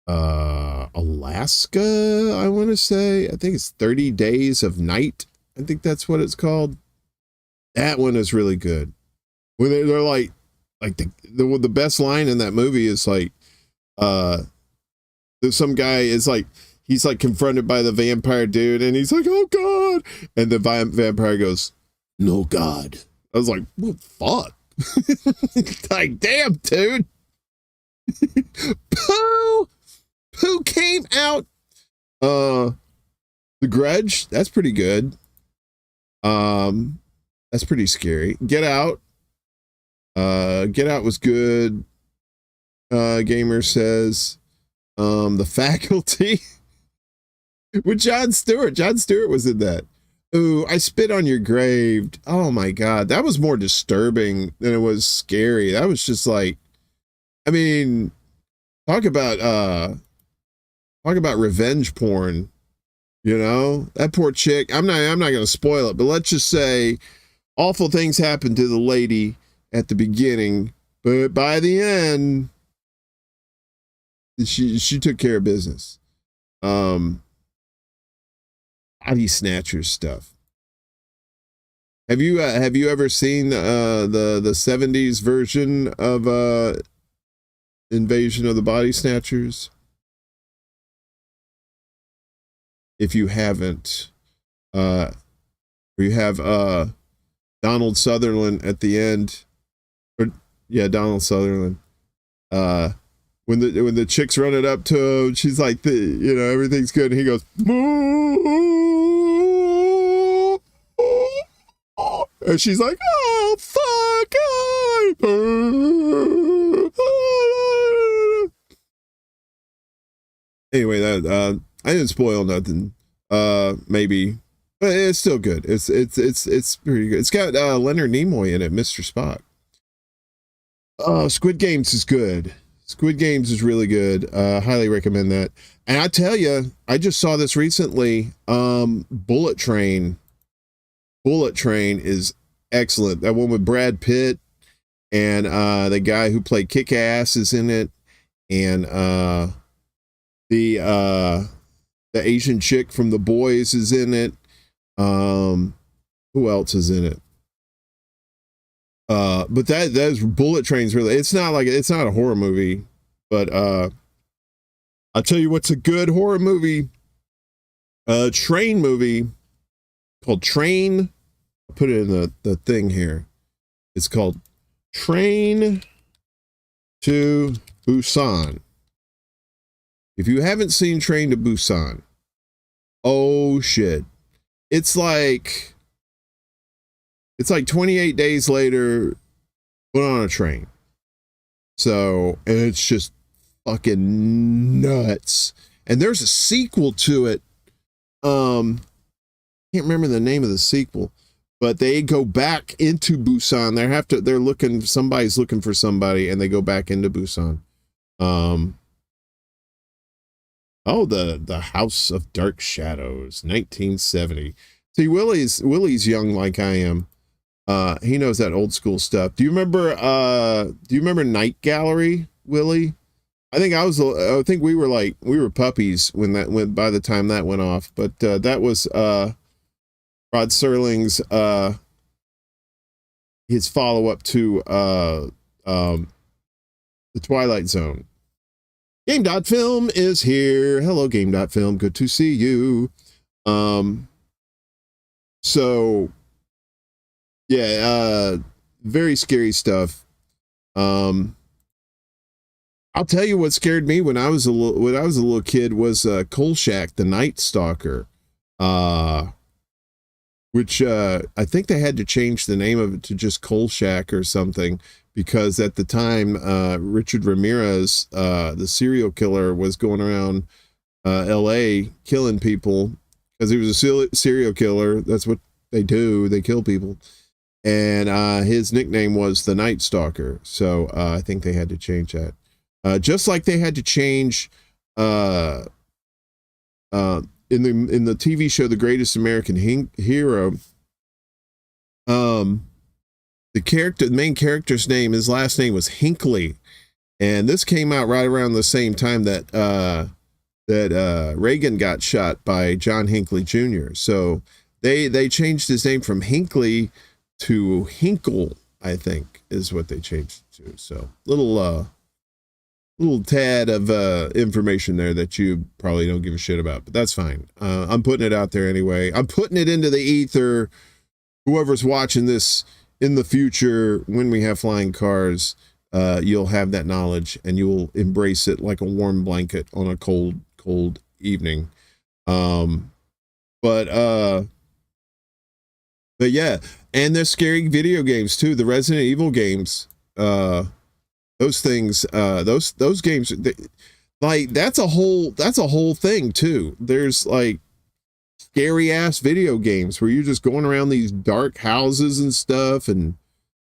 G: Alaska, I want to say. I think it's 30 Days of Night. I think that's what it's called. That one is really good. When they're like the best line in that movie is like, there's some guy is like, he's like confronted by the vampire dude and he's like, oh God. And the vampire goes, no God. I was like, well, fuck. Like, damn, dude. Pooh came out. The Grudge, that's pretty good. That's pretty scary. Get Out. Get Out was good. Gamer says, The Faculty with Jon Stewart. Jon Stewart was in that. Ooh, I Spit on Your Grave. Oh my God. That was more disturbing than it was scary. That was just like, I mean, talk about revenge porn, you know, that poor chick. I'm not going to spoil it, but let's just say awful things happened to the lady at the beginning, but by the end, she took care of business. Body snatchers stuff. Have you ever seen the 70s version of Invasion of the Body Snatchers? If you haven't, you have Donald Sutherland at the end, Donald Sutherland. When the chick's running up to him, she's like, everything's good, and he goes, moo! And she's like, oh fuck! Anyway, that I didn't spoil nothing. Maybe, but it's still good. It's pretty good. It's got Leonard Nimoy in it, Mr. Spock. Squid Games is good. Squid Games is really good. Highly recommend that. And I tell you, I just saw this recently. Bullet Train. Bullet Train is excellent. That one with Brad Pitt and the guy who played Kick-Ass is in it, and the Asian chick from The Boys is in it. Who else is in it? But that's Bullet Train's really, it's not a horror movie, but I'll tell you what's a good horror movie. Train movie called Train. I'll put it in the thing here. It's called Train to Busan. If you haven't seen Train to Busan, oh shit. It's like 28 days later, put on a train. So, and it's just fucking nuts. And there's a sequel to it. Can't remember the name of the sequel, but they go back into Busan. Somebody's looking for somebody, and they go back into Busan. The House of Dark Shadows, 1970. See, Willie's young like I am. He knows that old school stuff. Do you remember Night Gallery, Willie? I think we were puppies when that went, by the time that went off, but that was Rod Serling's his follow-up to The Twilight Zone. Game.film is here. Hello, Game.film. Good to see you. So yeah, very scary stuff. I'll tell you what scared me when I was a little kid was Kolchak, the Night Stalker, which I think they had to change the name of it to just Kolchak or something, because at the time Richard Ramirez, the serial killer, was going around LA killing people because he was a serial killer. That's what they do. They kill people. And his nickname was the Night Stalker. So I think they had to change that. Just like they had to change the in the TV show The Greatest American Hero, the main character's name, his last name was Hinckley, and this came out right around the same time that Reagan got shot by John Hinckley Jr. So they changed his name from Hinckley to Hinkle, I think, is what they changed it to. So little tad of information there that you probably don't give a shit about, but that's fine. I'm putting it out there anyway. I'm putting it into the ether. Whoever's watching this in the future, when we have flying cars, you'll have that knowledge and you will embrace it like a warm blanket on a cold evening. But yeah, and there's scary video games too. The Resident Evil games, those things, those games, like that's a whole thing too. There's like scary ass video games where you're just going around these dark houses and stuff, and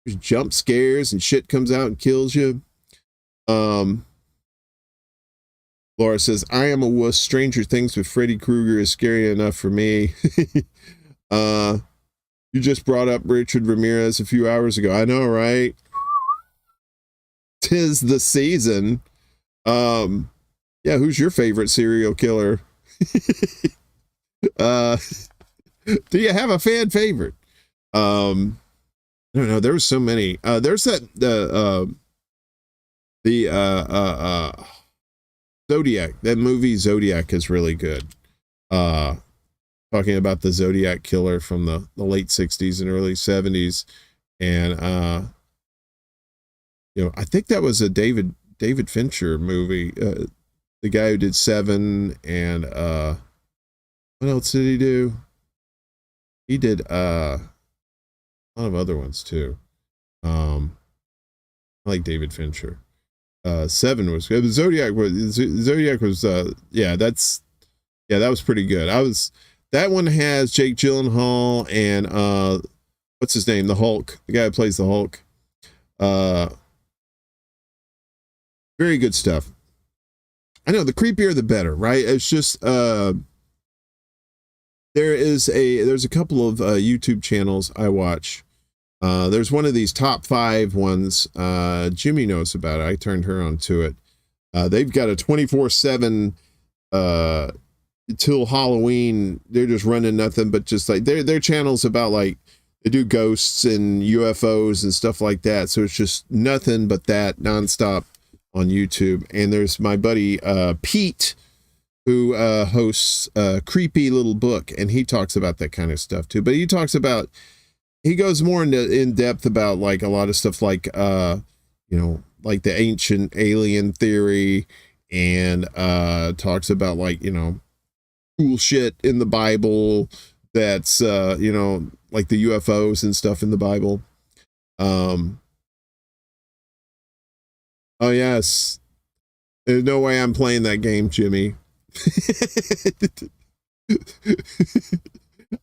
G: there's jump scares and shit comes out and kills you. Laura says, I am a wuss. Stranger Things with Freddy Krueger is scary enough for me. You just brought up Richard Ramirez a few hours ago. I know, right? 'Tis the season. Yeah, who's your favorite serial killer? Do you have a fan favorite? I don't know. There were so many. There's that Zodiac. That movie Zodiac is really good. Talking about the Zodiac killer from the late 60s and early 70s, and I think that was a David Fincher movie. The guy who did Seven, and what else did he do? He did a lot of other ones too. I like David Fincher. Seven was good. Zodiac was that was pretty good. That one has Jake Gyllenhaal and what's his name? The Hulk, the guy who plays the Hulk. Very good stuff. I know, the creepier the better, right? It's just there's a couple of YouTube channels I watch. There's one of these top 5 ones. Jimmy knows about it. I turned her on to it. They've got a 24/7 till Halloween. They're just running nothing but just like their channel's about like they do ghosts and UFOs and stuff like that. So it's just nothing but that nonstop on YouTube. And there's my buddy Pete, who hosts Creepy Little Book, and he talks about that kind of stuff too. But he goes more in depth about like a lot of stuff like like the ancient alien theory, and talks about like cool shit in the Bible that's like the UFOs and stuff in the Bible. Oh yes, there's no way I'm playing that game, Jimmy.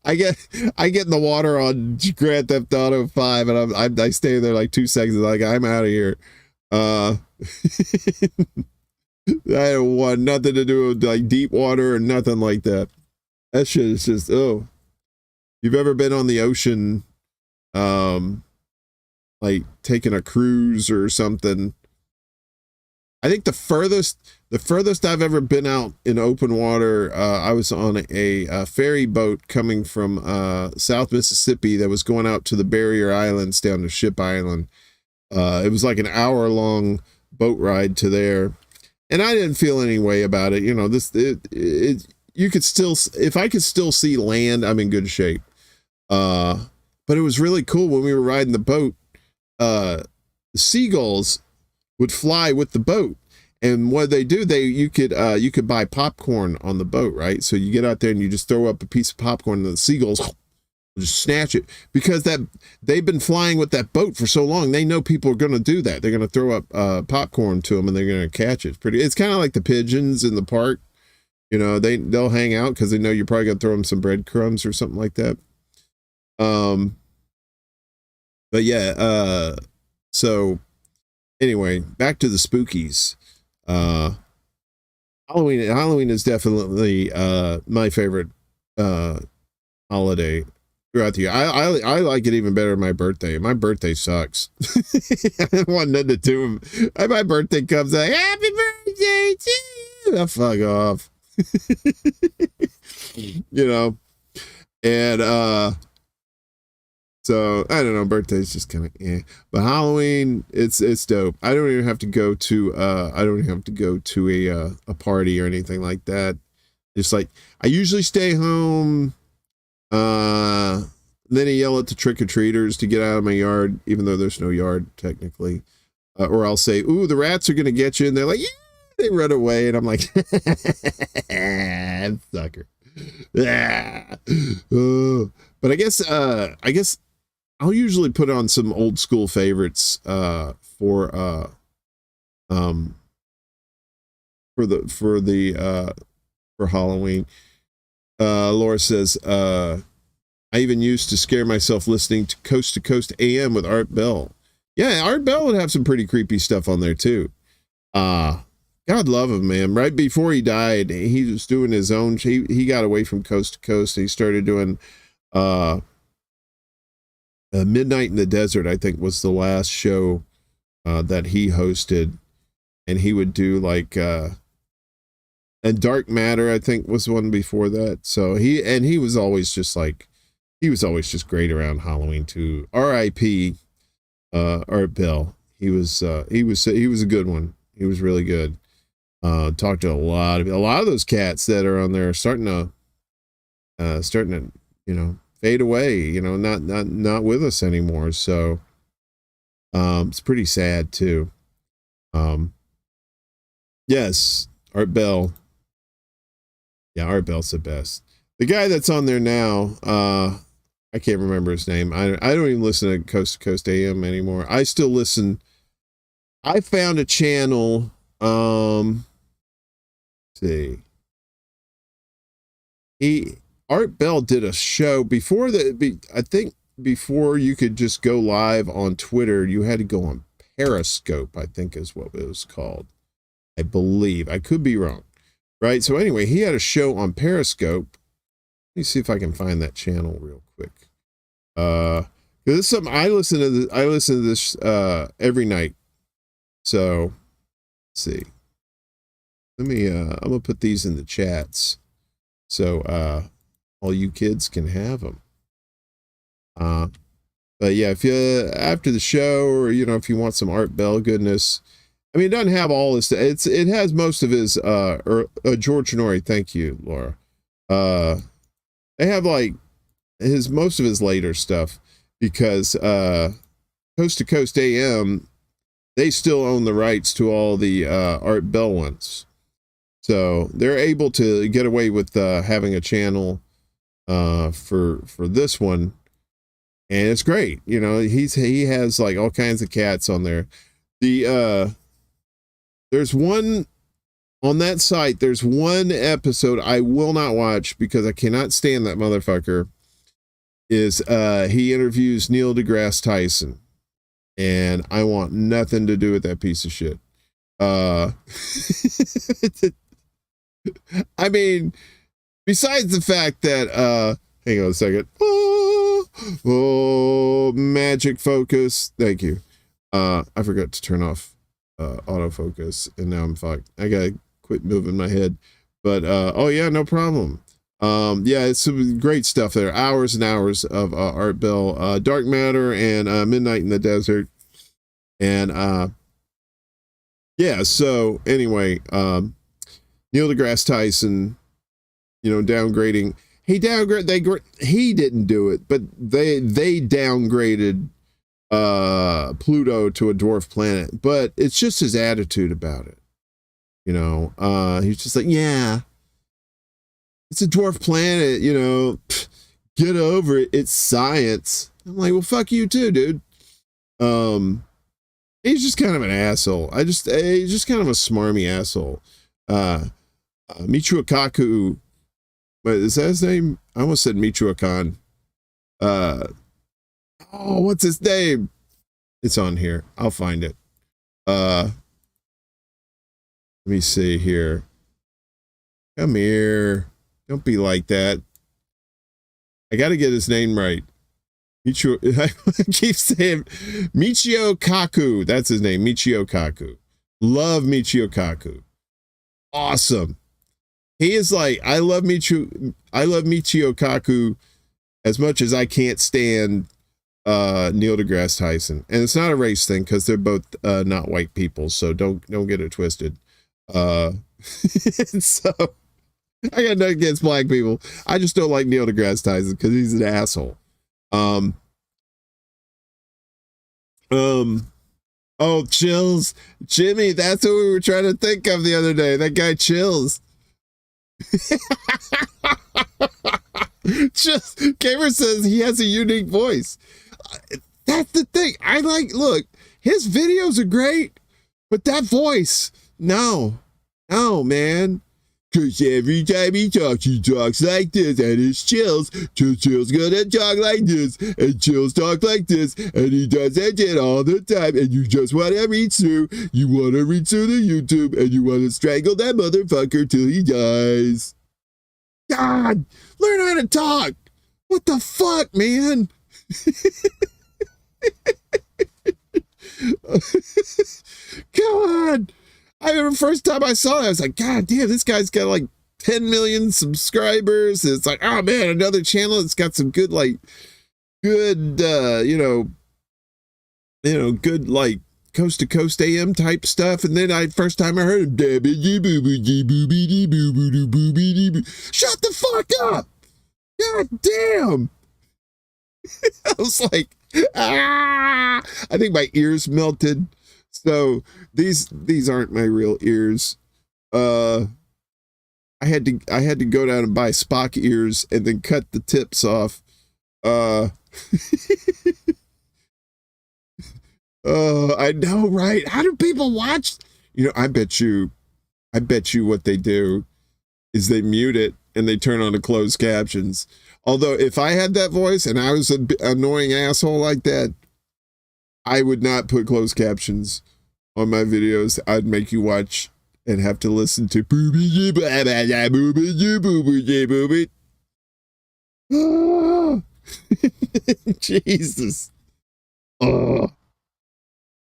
G: I get in the water on Grand Theft Auto 5, and I stay there like 2 seconds, like I'm out of here. I don't want nothing to do with like deep water or nothing like that. That shit is just, oh. You've ever been on the ocean, like taking a cruise or something? I think the furthest I've ever been out in open water, I was on a ferry boat coming from South Mississippi that was going out to the barrier islands down to Ship Island. It was like an hour-long boat ride to there, and I didn't feel any way about it. You could still, if I could still see land, I'm in good shape. But it was really cool when we were riding the boat. The seagulls would fly with the boat, and what they do, you could buy popcorn on the boat, right? So you get out there and you just throw up a piece of popcorn, and the seagulls will just snatch it, because they've been flying with that boat for so long. They know people are going to do that. They're going to throw up popcorn to them, and they're going to catch it. It's kind of like the pigeons in the park. They'll hang out because they know you're probably going to throw them some breadcrumbs or something like that. But yeah, so anyway, back to the spookies. I Halloween is definitely my favorite holiday throughout the year. I like it even better than my birthday. My birthday sucks. I don't want nothing to do. My birthday comes like, happy birthday to you. Oh, fuck off. You know, and so I don't know, birthday's just kind of but Halloween, it's dope. I don't even have to go to a party or anything like that. Just like I usually stay home. Then I yell at the trick-or-treaters to get out of my yard, even though there's no yard technically. Or I'll say, ooh, the rats are gonna get you, and they're like, yeah, they run away, and I'm like, sucker. Yeah. But I guess I'll usually put on some old school favorites for Halloween. Laura says, I even used to scare myself listening to Coast AM with Art Bell. Yeah, Art Bell would have some pretty creepy stuff on there too. God love him, man. Right before he died, he was doing his own. He got away from Coast to Coast. He started doing Midnight in the Desert, I think, was the last show that he hosted, and he would do like and Dark Matter, I think, was one before that. So he was always just great around Halloween too. R.I.P. Art Bell. He was a good one. He was really good. Talked to a lot of those cats that are on there starting to fade away, not with us anymore. So it's pretty sad too. Yes, Art Bell. Yeah, Art Bell's the best. The guy that's on there now, I can't remember his name. I don't even listen to Coast AM anymore. I still listen. I found a channel. Let's see. Art Bell did a show before I think before you could just go live on Twitter, you had to go on Periscope, I think is what it was called. I believe. I could be wrong. Right? So anyway, he had a show on Periscope. Let me see if I can find that channel real quick. This is something I listen to this every night. So let's see. Let me I'm gonna put these in the chats. So all you kids can have them. But yeah, if you after the show, or if you want some Art Bell goodness, I mean, it doesn't have all this. It has most of his George Norrie. Thank you, Laura. They have like most of his later stuff, because Coast to Coast AM, they still own the rights to all the Art Bell ones, so they're able to get away with having a channel for this one, and it's great. He has like all kinds of cats on there. There's one on that site. There's one episode I will not watch because I cannot stand that motherfucker. Is he interviews Neil deGrasse Tyson, and I want nothing to do with that piece of shit. I mean, besides the fact that hang on a second. Oh, magic focus. Thank you. I forgot to turn off autofocus, and now I'm fucked. I gotta quit moving my head. But oh yeah, no problem. Yeah, it's some great stuff there. Hours and hours of Art Bell, Dark Matter, and Midnight in the Desert. And yeah, so anyway, Neil deGrasse Tyson, downgrading. He didn't do it, but they downgraded Pluto to a dwarf planet, but it's just his attitude about it. He's just like, yeah, it's a dwarf planet, get over it. It's science. I'm like, well, fuck you too, dude. He's just kind of an asshole. He's just kind of a smarmy asshole. Michio Kaku, but is that his name? I almost said Michoacan. What's his name? It's on here. I'll find it. Let me see here. Come here. Don't be like that. I got to get his name right. Michio, I keep saying Michio Kaku. That's his name, Michio Kaku. Love Michio Kaku. Awesome. He is like, I love Michio Kaku as much as I can't stand Neil deGrasse Tyson. And it's not a race thing because they're both not white people, so don't get it twisted. So I got nothing against black people. I just don't like Neil deGrasse Tyson because he's an asshole. Oh, Chills. Jimmy, that's what we were trying to think of the other day. That guy Chills. Just Gamer says he has a unique voice. That's the thing. I like, look, his videos are great, but that voice, no, man. Cause every time he talks like this, and it's Chills. Chills gonna talk like this, and Chills talk like this, and he does that shit all the time, and you just wanna read through. You wanna read through the YouTube, and you wanna strangle that motherfucker till he dies. God, learn how to talk. What the fuck, man? Come on. I remember first time I saw it, I was like, God damn, this guy's got like 10 million subscribers. It's like, oh man, another channel that's got some good, like, good, good, like, coast to coast AM type stuff. And then first time I heard him, shut the fuck up. God damn. I was like, I think my ears melted. So these aren't my real ears. I had to go down and buy Spock ears and then cut the tips off. I know, right? How do people watch? I bet you what they do is they mute it and they turn on the closed captions. Although if I had that voice and I was an annoying asshole like that, I would not put closed captions on my videos. I'd make you watch and have to listen to Jesus.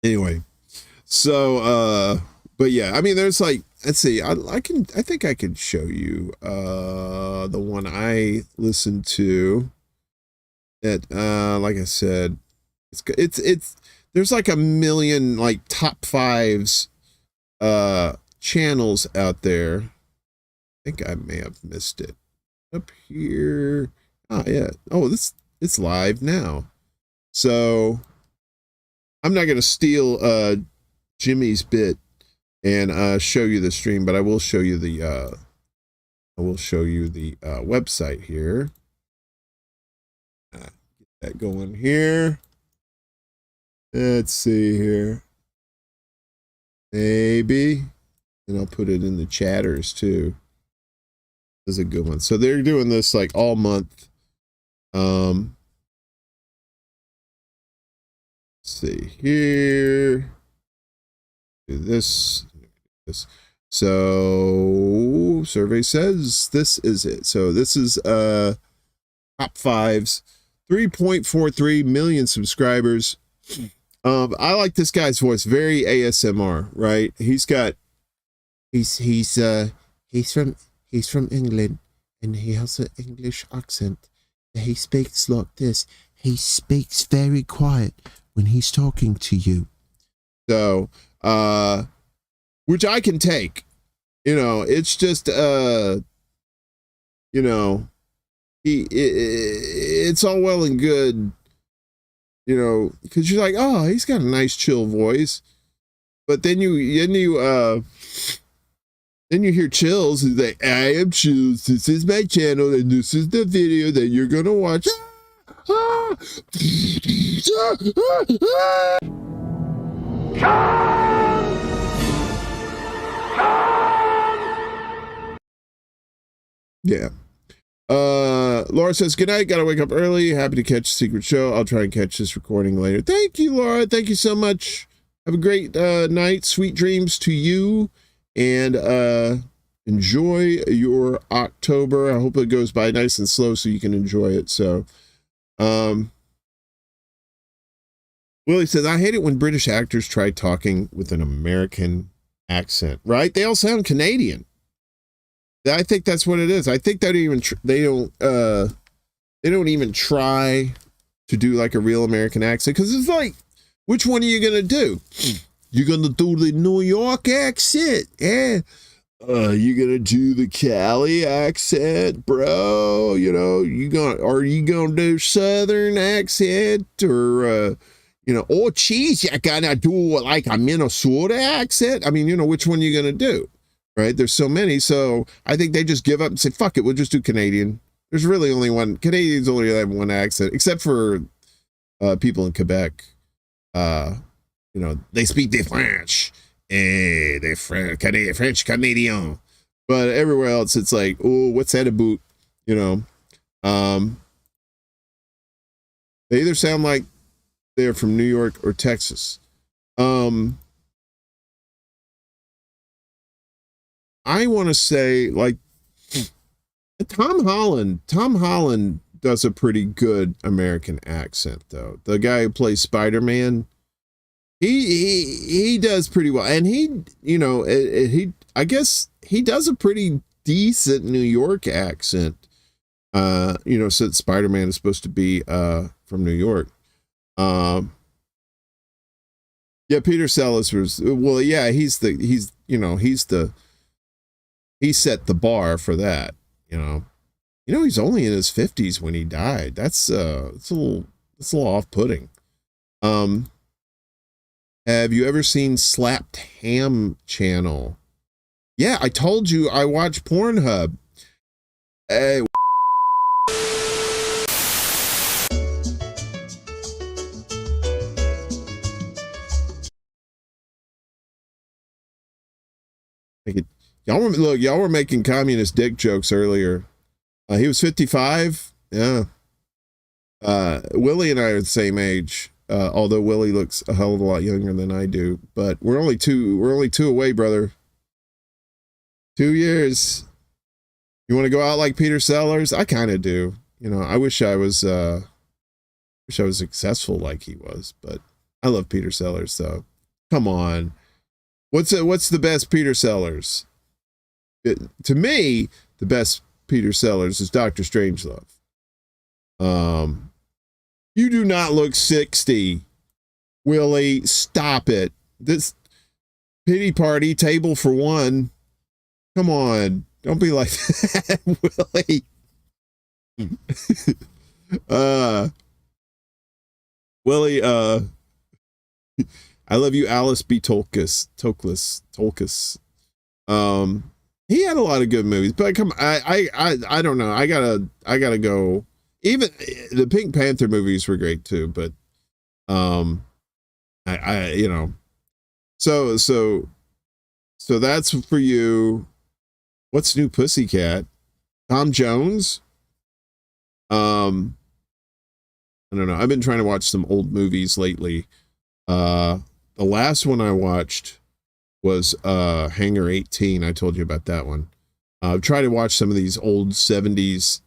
G: Anyway, so but yeah, I mean, there's like, let's see, I think I could show you the one I listened to that like I said, it's there's like a million like top fives channels out there. I think I may have missed it up here. Oh yeah. Oh, it's live now. So I'm not gonna steal Jimmy's bit and show you the stream, but I will show you the website here. Get that going here. Let's see here. Maybe. And I'll put it in the chatters too. This is a good one. So they're doing this like all month. Let's see here. Do this. So survey says this is it. So this is top fives, 3.43 million subscribers. I like this guy's voice, very ASMR, right? He's from England and he has an English accent. He speaks like this. He speaks very quiet when he's talking to you. So, which I can take, it's just, it's all well and good, because you're like, oh, he's got a nice chill voice. But then you hear Chills, he's like, I am Chills, this is my channel, and this is the video that you're gonna watch. Yeah. Laura says, good night, gotta wake up early, happy to catch the secret show. I'll try and catch this recording later. Thank you, Laura. Thank you so much. Have a great night. Sweet dreams to you. And enjoy your October. I hope it goes by nice and slow so you can enjoy it. So, Willie says, I hate it when British actors try talking with an American accent, right? They all sound Canadian. I think that's what it is. I think that they don't even try to do like a real American accent, because it's like, which one are you gonna do? You're gonna do the New York accent, yeah? You gonna do the Cali accent, bro? You know, are you gonna do Southern accent, or oh geez, you gotta do like a Minnesota accent? I mean, which one are you gonna do? Right? There's so many, so I think they just give up and say, fuck it, we'll just do Canadian. There's really only one. Canadians only have one accent, except for people in Quebec. They speak the French. They're French Canadian. But everywhere else, it's like, oh, what's that about? They either sound like they're from New York or Texas. I want to say, like, Tom Holland does a pretty good American accent, though. The guy who plays Spider-Man, he does pretty well. And I guess he does a pretty decent New York accent. Since Spider-Man is supposed to be from New York. Peter Sellers was, well, yeah, he set the bar for that, he's only in his 50s when he died. It's a little off-putting. Have you ever seen Slapped Ham Channel? Yeah, I told you I watch Pornhub. Hey. Y'all were making communist dick jokes earlier. He was 55. Yeah. Willie and I are the same age. Although Willie looks a hell of a lot younger than I do, but we're only two away, brother. 2 years. You want to go out like Peter Sellers? I kind of do. I wish I was successful like he was, but I love Peter Sellers, so come on. What's the best Peter Sellers? To me, the best Peter Sellers is Dr. Strangelove. You do not look 60, Willie. Stop it. This pity party, table for one. Come on, don't be like that, Willie. Willie. I love you, Alice B. Toklas. He had a lot of good movies, but I don't know. I gotta go. Even the Pink Panther movies were great too, but so that's for you. What's New Pussycat? Tom Jones? I don't know. I've been trying to watch some old movies lately. The last one I watched was Hangar 18. I told you about that one. I've tried to watch some of these old 70s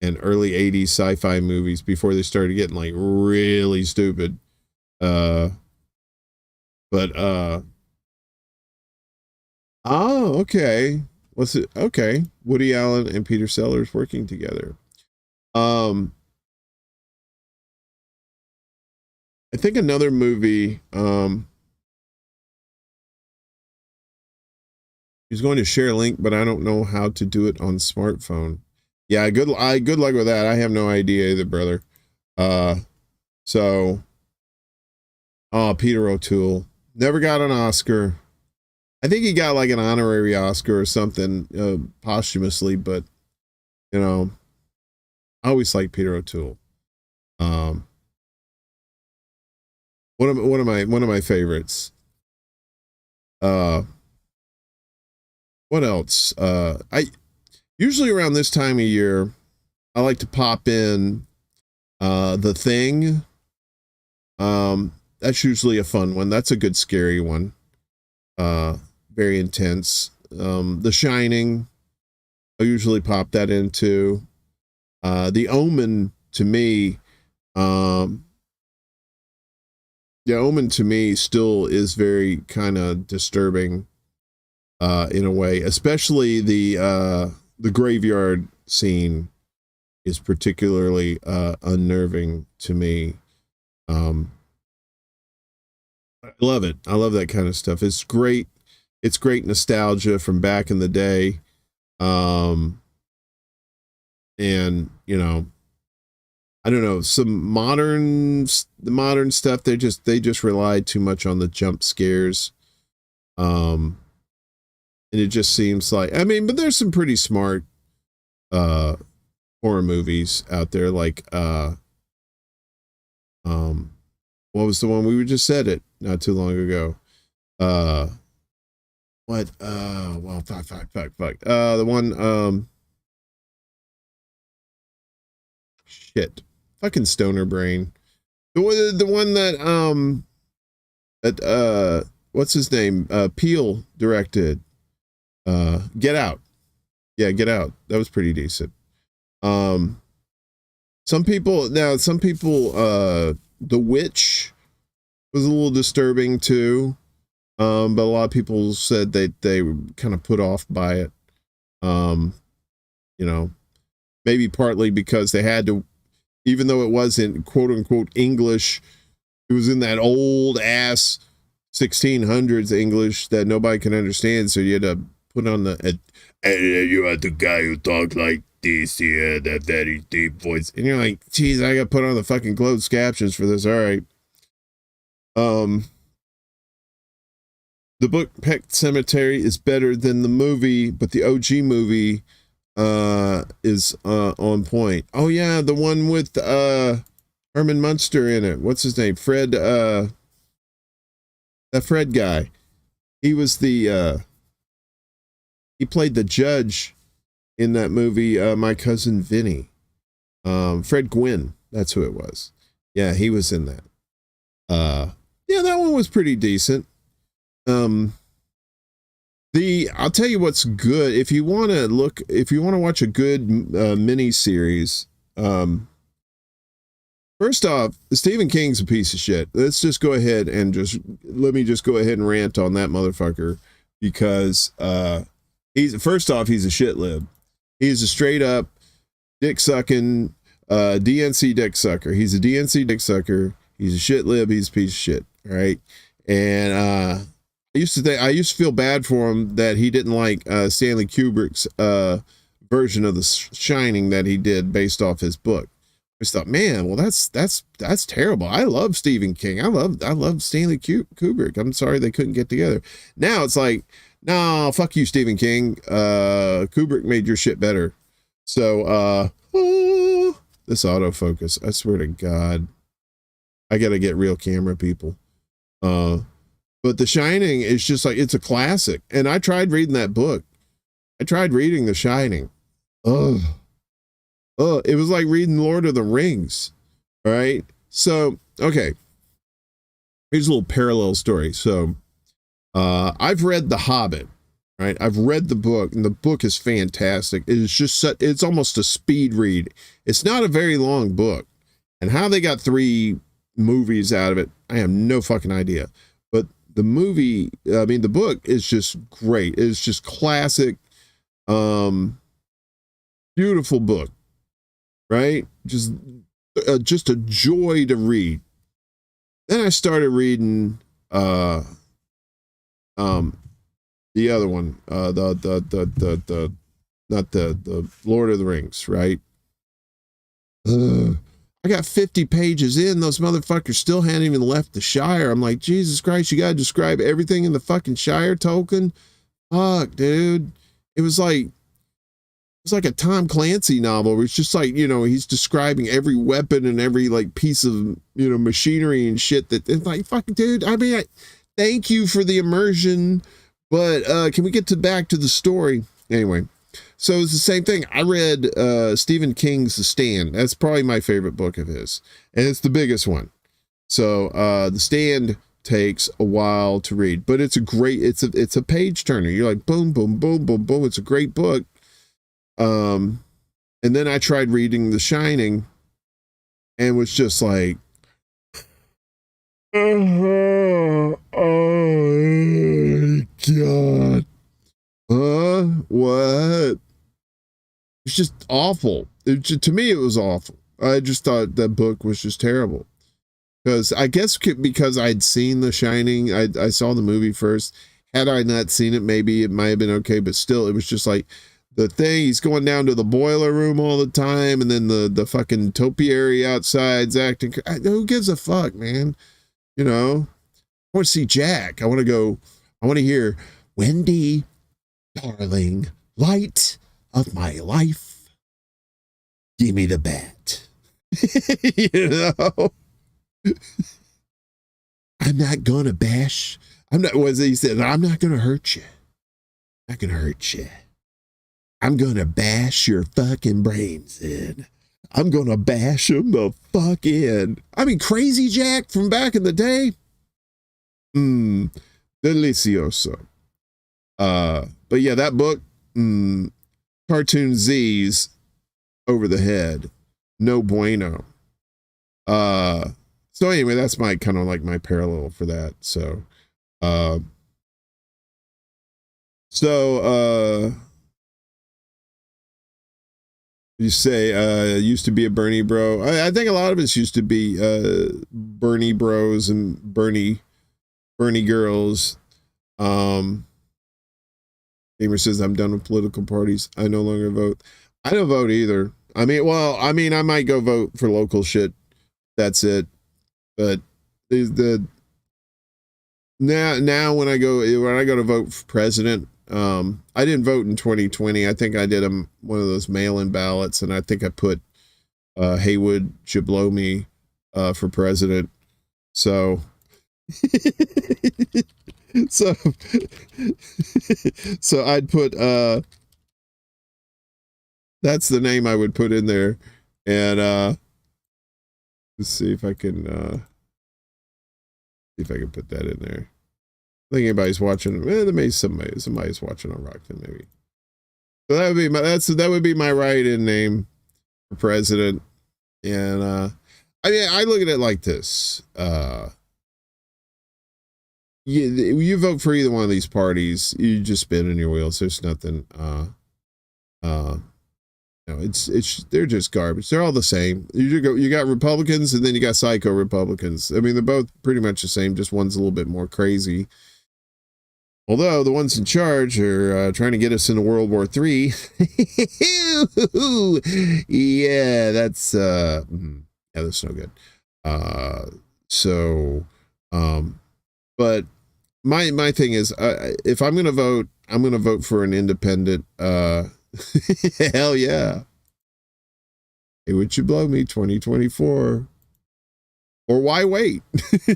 G: and early 80s sci-fi movies before they started getting like really stupid. Okay. What's it? Okay. Woody Allen and Peter Sellers working together. I think another movie, he's going to share a link, but I don't know how to do it on smartphone. Yeah, good luck with that. I have no idea either, brother. Peter O'Toole never got an Oscar. I think he got like an honorary Oscar or something posthumously, but I always liked Peter O'Toole. One of my favorites. What else? I usually around this time of year, I like to pop in The Thing. That's usually a fun one. That's a good scary one. Very intense. The Shining, I usually pop that into. The Omen to me, The Omen to me still is very kind of disturbing in a way, especially the graveyard scene is particularly unnerving to me. I love it. I love that kind of stuff. It's great. It's great nostalgia from back in the day. And you know, I don't know, the modern stuff, they just relied too much on the jump scares. And it just seems like, I mean, but there's some pretty smart horror movies out there, like what was the one we just said it not too long ago? Well, fuck. The one, shit, fucking stoner brain. The one that what's his name? Peele directed. Get Out. Yeah, Get Out. That was pretty decent. Some people, The Witch was a little disturbing too. But a lot of people said they were kind of put off by it. You know, maybe partly because they had to, even though it wasn't quote unquote English, it was in that old ass 1600s English that nobody can understand. So you had to put on the, you had the guy who talked like this, yeah, that very deep voice. And you're like, geez, I got to put on the fucking closed captions for this. All right. The book Pet Cemetery is better than the movie, but the OG movie is on point. Oh yeah, the one with Herman Munster in it. What's his name? Fred, that Fred guy. He was the he played the judge in that movie, My Cousin Vinny. Fred Gwynn, that's who it was. Yeah, he was in that. Yeah, that one was pretty decent. I'll tell you what's good. If you want to watch a good mini series, first off, Stephen King's a piece of shit. Let's just go ahead and let me go ahead and rant on that motherfucker, because he's a shit lib. He's a straight up dick sucking DNC dick sucker. He's a DNC dick sucker. He's a shit lib. He's a piece of shit. All right. And I used to feel bad for him that he didn't like Stanley Kubrick's version of The Shining that he did based off his book. I just thought, man, well, that's terrible. I love Stephen King. I love Stanley Kubrick. I'm sorry they couldn't get together. Now it's like, no, fuck you, Stephen King. Kubrick made your shit better. So this autofocus, I swear to God, I gotta get real camera people. But The Shining is just like, it's a classic. And I tried reading that book. I tried reading The Shining. It was like reading Lord of the Rings. All right. So, okay. Here's a little parallel story. So, I've read The Hobbit, right? I've read the book, and the book is fantastic. It is just, it's almost a speed read. It's not a very long book. And how they got 3 movies out of it, I have no fucking idea. But the book is just great. It's just classic, beautiful book, right? Just a joy to read. Then I started reading, the other one, the Lord of the Rings, right? I got 50 pages in. Those motherfuckers still hadn't even left the Shire. I'm like, Jesus Christ, you got to describe everything in the fucking Shire, Tolkien? Fuck, dude. It was like a Tom Clancy novel where it's just like, you know, he's describing every weapon and every like piece of, you know, machinery and shit that it's like, fucking dude. I mean, thank you for the immersion, but can we get back to the story? Anyway. So it's the same thing. I read Stephen King's The Stand. That's probably my favorite book of his. And it's the biggest one. So The Stand takes a while to read, but it's a great, it's a page turner. You're like, boom, boom, boom, boom, boom. It's a great book. And then I tried reading The Shining and was just like, oh my God. What? It's just awful. To me, it was awful. I just thought that book was just terrible. Because I guess because I'd seen The Shining, I saw the movie first. Had I not seen it, maybe it might have been okay, but still, it was just like the thing. He's going down to the boiler room all the time, and then the fucking topiary outside's acting. Who gives a fuck, man? You know, I want to see Jack. I want to hear, Wendy, darling, light of my life, give me the bat. You know? I'm not gonna bash. I'm not, what he said, I'm not gonna hurt you. I'm not gonna hurt you. I'm gonna bash your fucking brains in. I'm gonna bash them the fuck in. I mean, Crazy Jack from back in the day. Delicioso. But yeah, that book, Cartoon Z's over the head. No bueno. So anyway, that's my kind of like my parallel for that. So you say used to be a Bernie bro. I think a lot of us used to be Bernie bros and Bernie girls. Gamer says, I'm done with political parties. I no longer vote. I don't vote either. I mean, I might go vote for local shit. That's it. But now when I go to vote for president, I didn't vote in 2020. I think I did one of those mail-in ballots, and I think I put Haywood Jablomi for president. So so I'd put that's the name I would put in there. And let's see if I can put that in there. I think anybody's watching. There may somebody's watching on Rockton, maybe. So that would be my write-in name for president. And I mean, I look at it like this. You vote for either one of these parties, you just spin in your wheels. There's nothing. No, they're just garbage. They're all the same. You got Republicans, and then you got psycho Republicans. I mean, they're both pretty much the same. Just one's a little bit more crazy. Although the ones in charge are trying to get us into World War III. Yeah, that's no good. But my thing is, if I'm gonna vote, I'm gonna vote for an independent. Hell yeah. Hey, would you blow me 2024? Or why wait?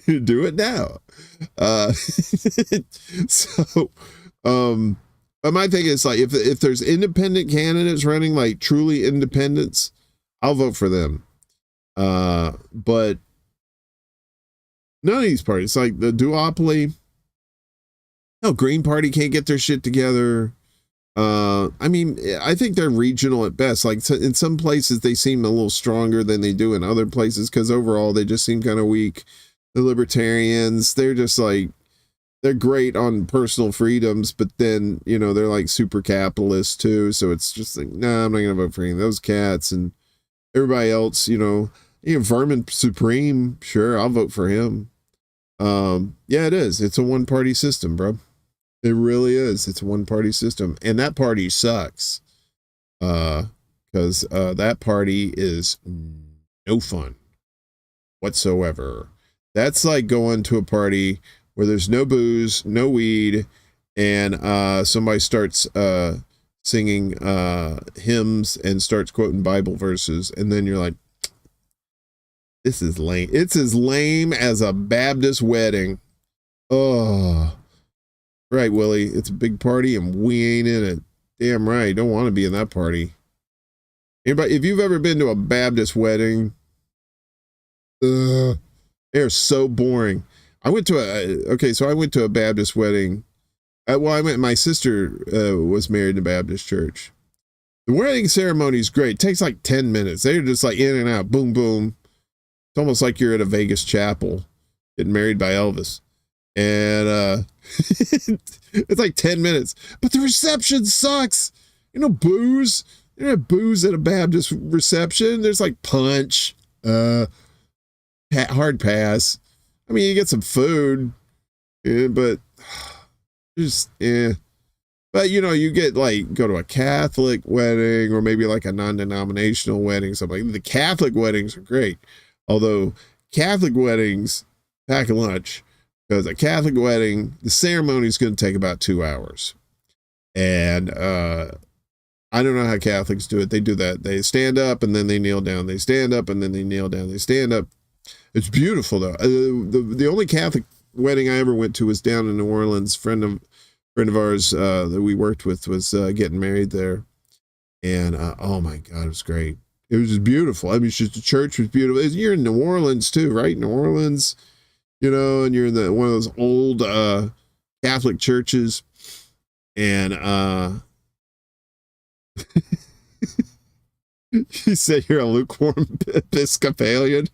G: Do it now. But my thing is, like, if there's independent candidates running, like truly independents, I'll vote for them. But none of these parties, like the duopoly, no, Green Party can't get their shit together. I mean, I think they're regional at best. Like in some places they seem a little stronger than they do in other places, because overall they just seem kind of weak. The libertarians, they're just like, they're great on personal freedoms, but then, you know, they're like super capitalists too. So it's just like, nah, I'm not going to vote for any of those cats. And everybody else, you know, Vermin Supreme, sure, I'll vote for him. Yeah, it is. It's a one-party system, bro. It really is. It's a one-party system. And that party sucks. Because that party is no fun whatsoever. That's like going to a party where there's no booze, no weed, and somebody starts singing hymns and starts quoting Bible verses, and then you're like, this is lame. It's as lame as a Baptist wedding. Oh, right, Willie. It's a big party and we ain't in it. Damn right. Don't want to be in that party. Anybody, if you've ever been to a Baptist wedding, they're so boring. I went to a Baptist wedding. My sister was married in a Baptist church. The wedding ceremony is great. It takes like 10 minutes. They're just like in and out, boom, boom. It's almost like you're at a Vegas chapel getting married by Elvis. And it's like 10 minutes. But the reception sucks. Booze. You don't have booze at a Baptist reception. There's like punch, hard pass. I mean, you get some food, but just, But, you get go to a Catholic wedding or maybe like a non-denominational wedding, something like that. The Catholic weddings are great. Although Catholic weddings pack a lunch, because a Catholic wedding, the ceremony is going to take about 2 hours. And, I don't know how Catholics do it. They do that. They stand up and then they kneel down. They stand up and then they kneel down. They stand up. It's beautiful though. The only Catholic wedding I ever went to was down in New Orleans. Friend of ours that we worked with was getting married there, and oh my God, it was great. It was just beautiful. I mean, the church was beautiful. You're in New Orleans too, right? New Orleans, and you're in one of those old Catholic churches, and you say you're a lukewarm Episcopalian.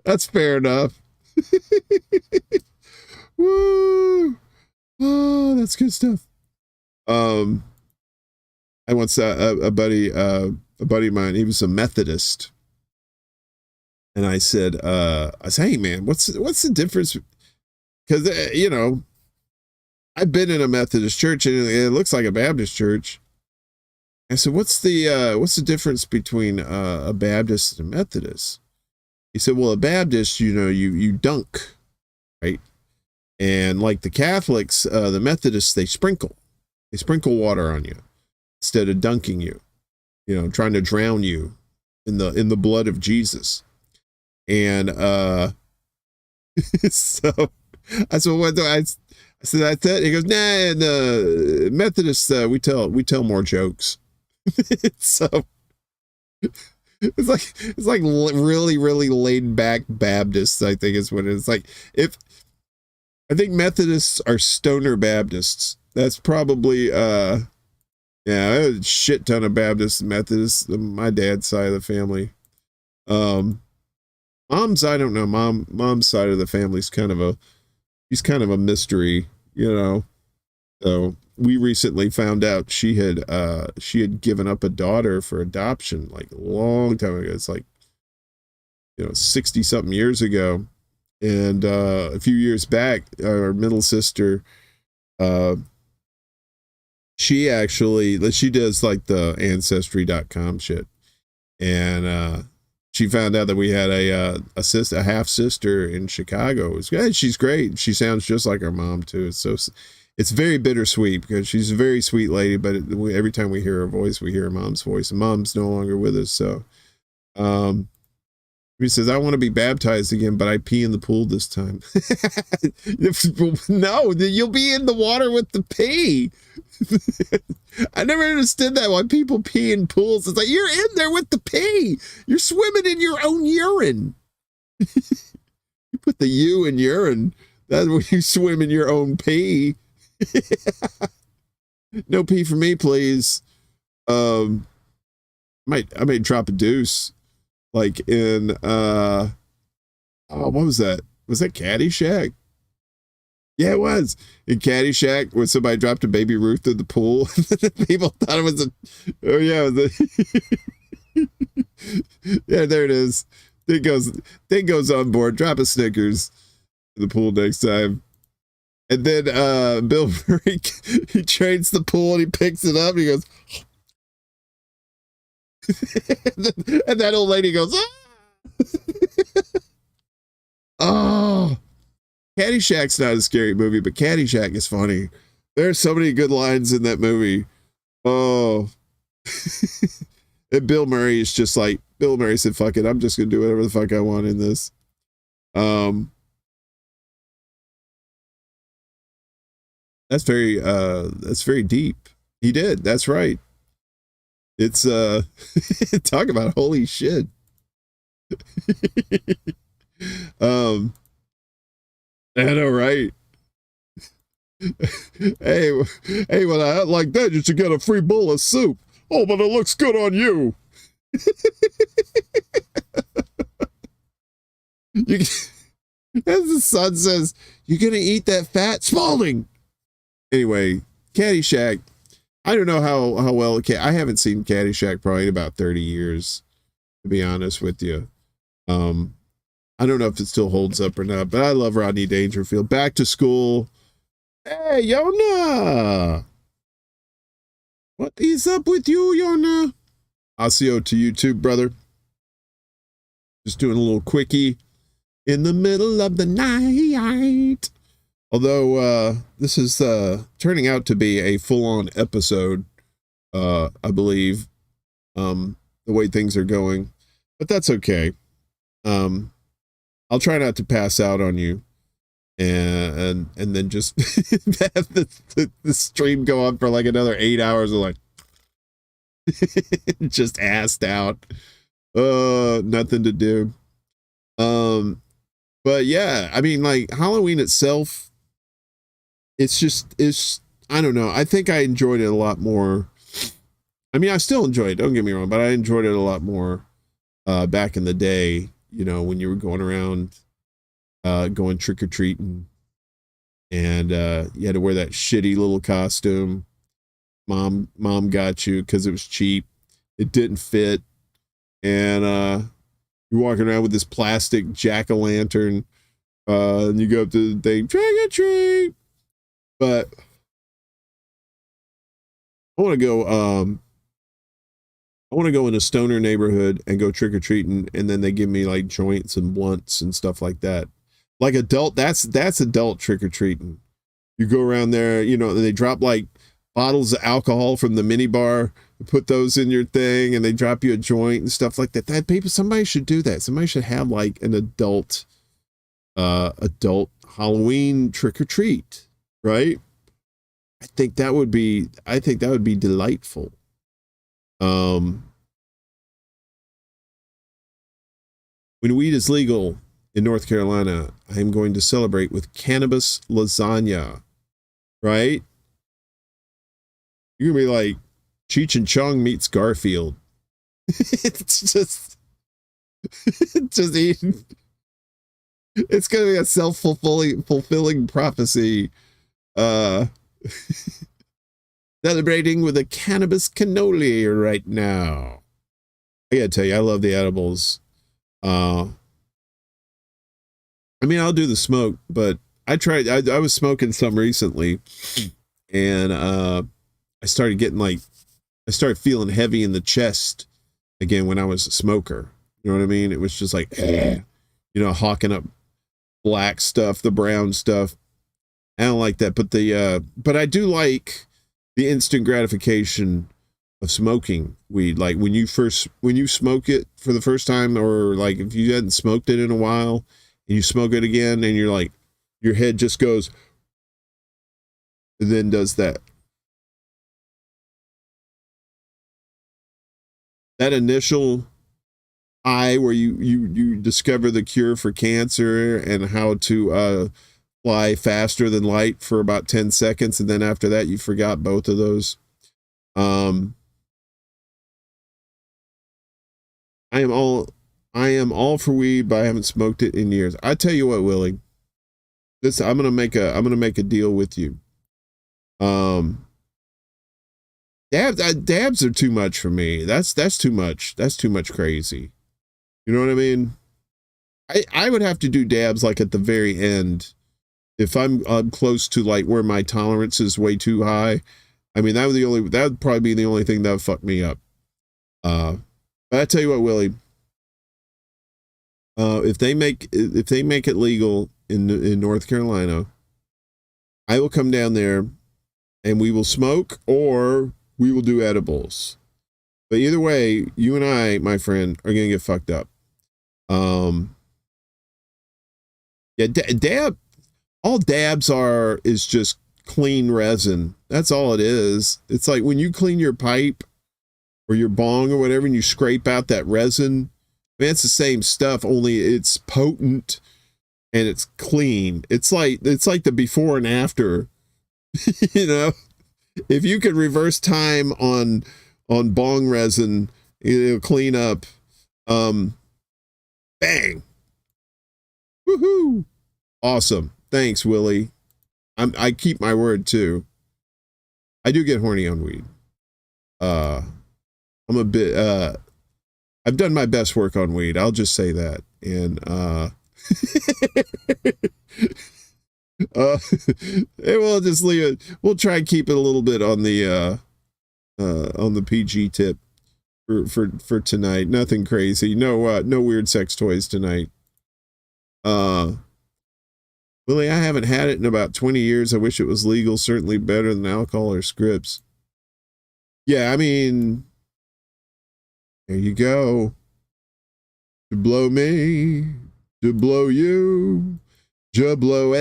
G: That's fair enough. Woo! Oh, that's good stuff. I once a buddy of mine. He was a Methodist, and I said, "Hey man, what's the difference?" Because I've been in a Methodist church and it looks like a Baptist church. I said, "What's the difference between a Baptist and a Methodist?" He said, "Well, a Baptist, you dunk, right? And like the Catholics, the Methodists, they sprinkle water on you instead of dunking you, trying to drown you in the blood of Jesus." And so I said, "What?" I said, "That's it." He goes, "Nah, the Methodists, we tell more jokes." So it's like really, really laid back Baptists, I think is what it is. Like, I think Methodists are stoner Baptists. That's probably, a shit ton of Baptists and Methodists, my dad's side of the family. Mom's, I don't know, mom's side of the family's kind of a mystery, So we recently found out she had given up a daughter for adoption like a long time ago. It's like, 60 something years ago. And a few years back, our middle sister, she does like the ancestry.com shit. And she found out that we had a half sister in Chicago. It was good. She's great. She sounds just like her mom too. It's very bittersweet because she's a very sweet lady, but every time we hear her voice, we hear her mom's voice, and mom's no longer with us. So, he says, "I want to be baptized again, but I pee in the pool this time." No, you'll be in the water with the pee. I never understood that, why people pee in pools. It's like, you're in there with the pee. You're swimming in your own urine. You put the U in urine. That's when you swim in your own pee. No pee for me, please. I might drop a deuce. Like in what was that? Was that Caddyshack? Yeah, it was. In Caddyshack, when somebody dropped a baby Ruth in the pool, people thought it was yeah, there it is. Thing goes on board. Drop a Snickers in the pool next time. And then Bill Murray, he trains the pool and he picks it up and he goes, and that old lady goes, "Ah!" Oh, Caddyshack's not a scary movie, but Caddyshack is funny. There's so many good lines in that movie. Oh, and Bill Murray is just like, Bill Murray said, "Fuck it, I'm just gonna do whatever the fuck I want in this." That's very deep. He did. That's right. It's talk about holy shit. I know, right? hey, when I act like that, you should get a free bowl of soup. Oh, but it looks good on you. As the son says, you're gonna eat that fat Spalding. Anyway, Caddyshack. I don't know how well I haven't seen Caddyshack probably in about 30 years, to be honest with you. I don't know if it still holds up or not, but I love Rodney Dangerfield. Back to School. Hey, Yona. What is up with you, Yona? Osio to you too, brother. Just doing a little quickie in the middle of the night. Although this is turning out to be a full-on episode, I believe, the way things are going. But that's okay. I'll try not to pass out on you, and then just have the stream go on for like another 8 hours of like just assed out, nothing to do. But yeah, I mean, like Halloween itself, it's I don't know. I think I enjoyed it a lot more. I mean, I still enjoy it. Don't get me wrong, but I enjoyed it a lot more back in the day. You know, when you were going around, going trick-or-treating, and you had to wear that shitty little costume. Mom got you because it was cheap. It didn't fit. And you're walking around with this plastic jack-o'-lantern. And you go up to the thing, trick-or-treat. But I want to go, I want to go in a stoner neighborhood and go trick-or-treating, and then they give me like joints and blunts and stuff like that. Like adult, that's adult trick-or-treating. You go around there, you know, and they drop like bottles of alcohol from the minibar, put those in your thing, and they drop you a joint and stuff like that. Somebody should do that. Somebody should have like an adult Halloween trick-or-treat, right? I think that would be delightful. When weed is legal in North Carolina, I am going to celebrate with cannabis lasagna, right? You're gonna be like Cheech and Chong meets Garfield. It's just eating. It's gonna be a self-fulfilling prophecy. Celebrating with a cannabis cannoli right now. I gotta tell you, I love the edibles. I mean, I'll do the smoke, but I was smoking some recently, and I started feeling heavy in the chest again when I was a smoker. You know what I mean? It was just like, you know, hawking up black stuff, the brown stuff. I don't like that, but I do like the instant gratification of smoking weed. Like when you smoke it for the first time, or like if you hadn't smoked it in a while and you smoke it again, and you're like, your head just goes and then does that. That initial high where you discover the cure for cancer and how to fly faster than light for about 10 seconds, and then after that you forgot both of those. I am all for weed, but I haven't smoked it in years. I tell you what, Willie, I'm gonna make a deal with you. Dabs are too much for me. That's too much. That's too much crazy. You know what I mean? I would have to do dabs like at the very end. If I'm close to like where my tolerance is way too high. I mean, that would probably be the only thing that would fuck me up. But I tell you what, Willie, if they make it legal in North Carolina, I will come down there and we will smoke, or we will do edibles. But either way, you and I, my friend, are gonna get fucked up. Yeah, all dabs is just clean resin. That's all it is. It's like when you clean your pipe or your bong or whatever, and you scrape out that resin. I mean, it's the same stuff, only it's potent and it's clean. It's like the before and after. You know, if you could reverse time on bong resin, it'll clean up. Bang. Woohoo. Awesome. Thanks, Willie. I keep my word too. I do get horny on weed. I'm a bit I've done my best work on weed. I'll just say that. And we'll just leave it. We'll try and keep it a little bit on the PG tip for tonight. Nothing crazy. No weird sex toys tonight. Willie, I haven't had it in about 20 years. I wish it was legal. Certainly better than alcohol or scripts. Yeah, I mean, there you go. To blow me, to blow you, to blow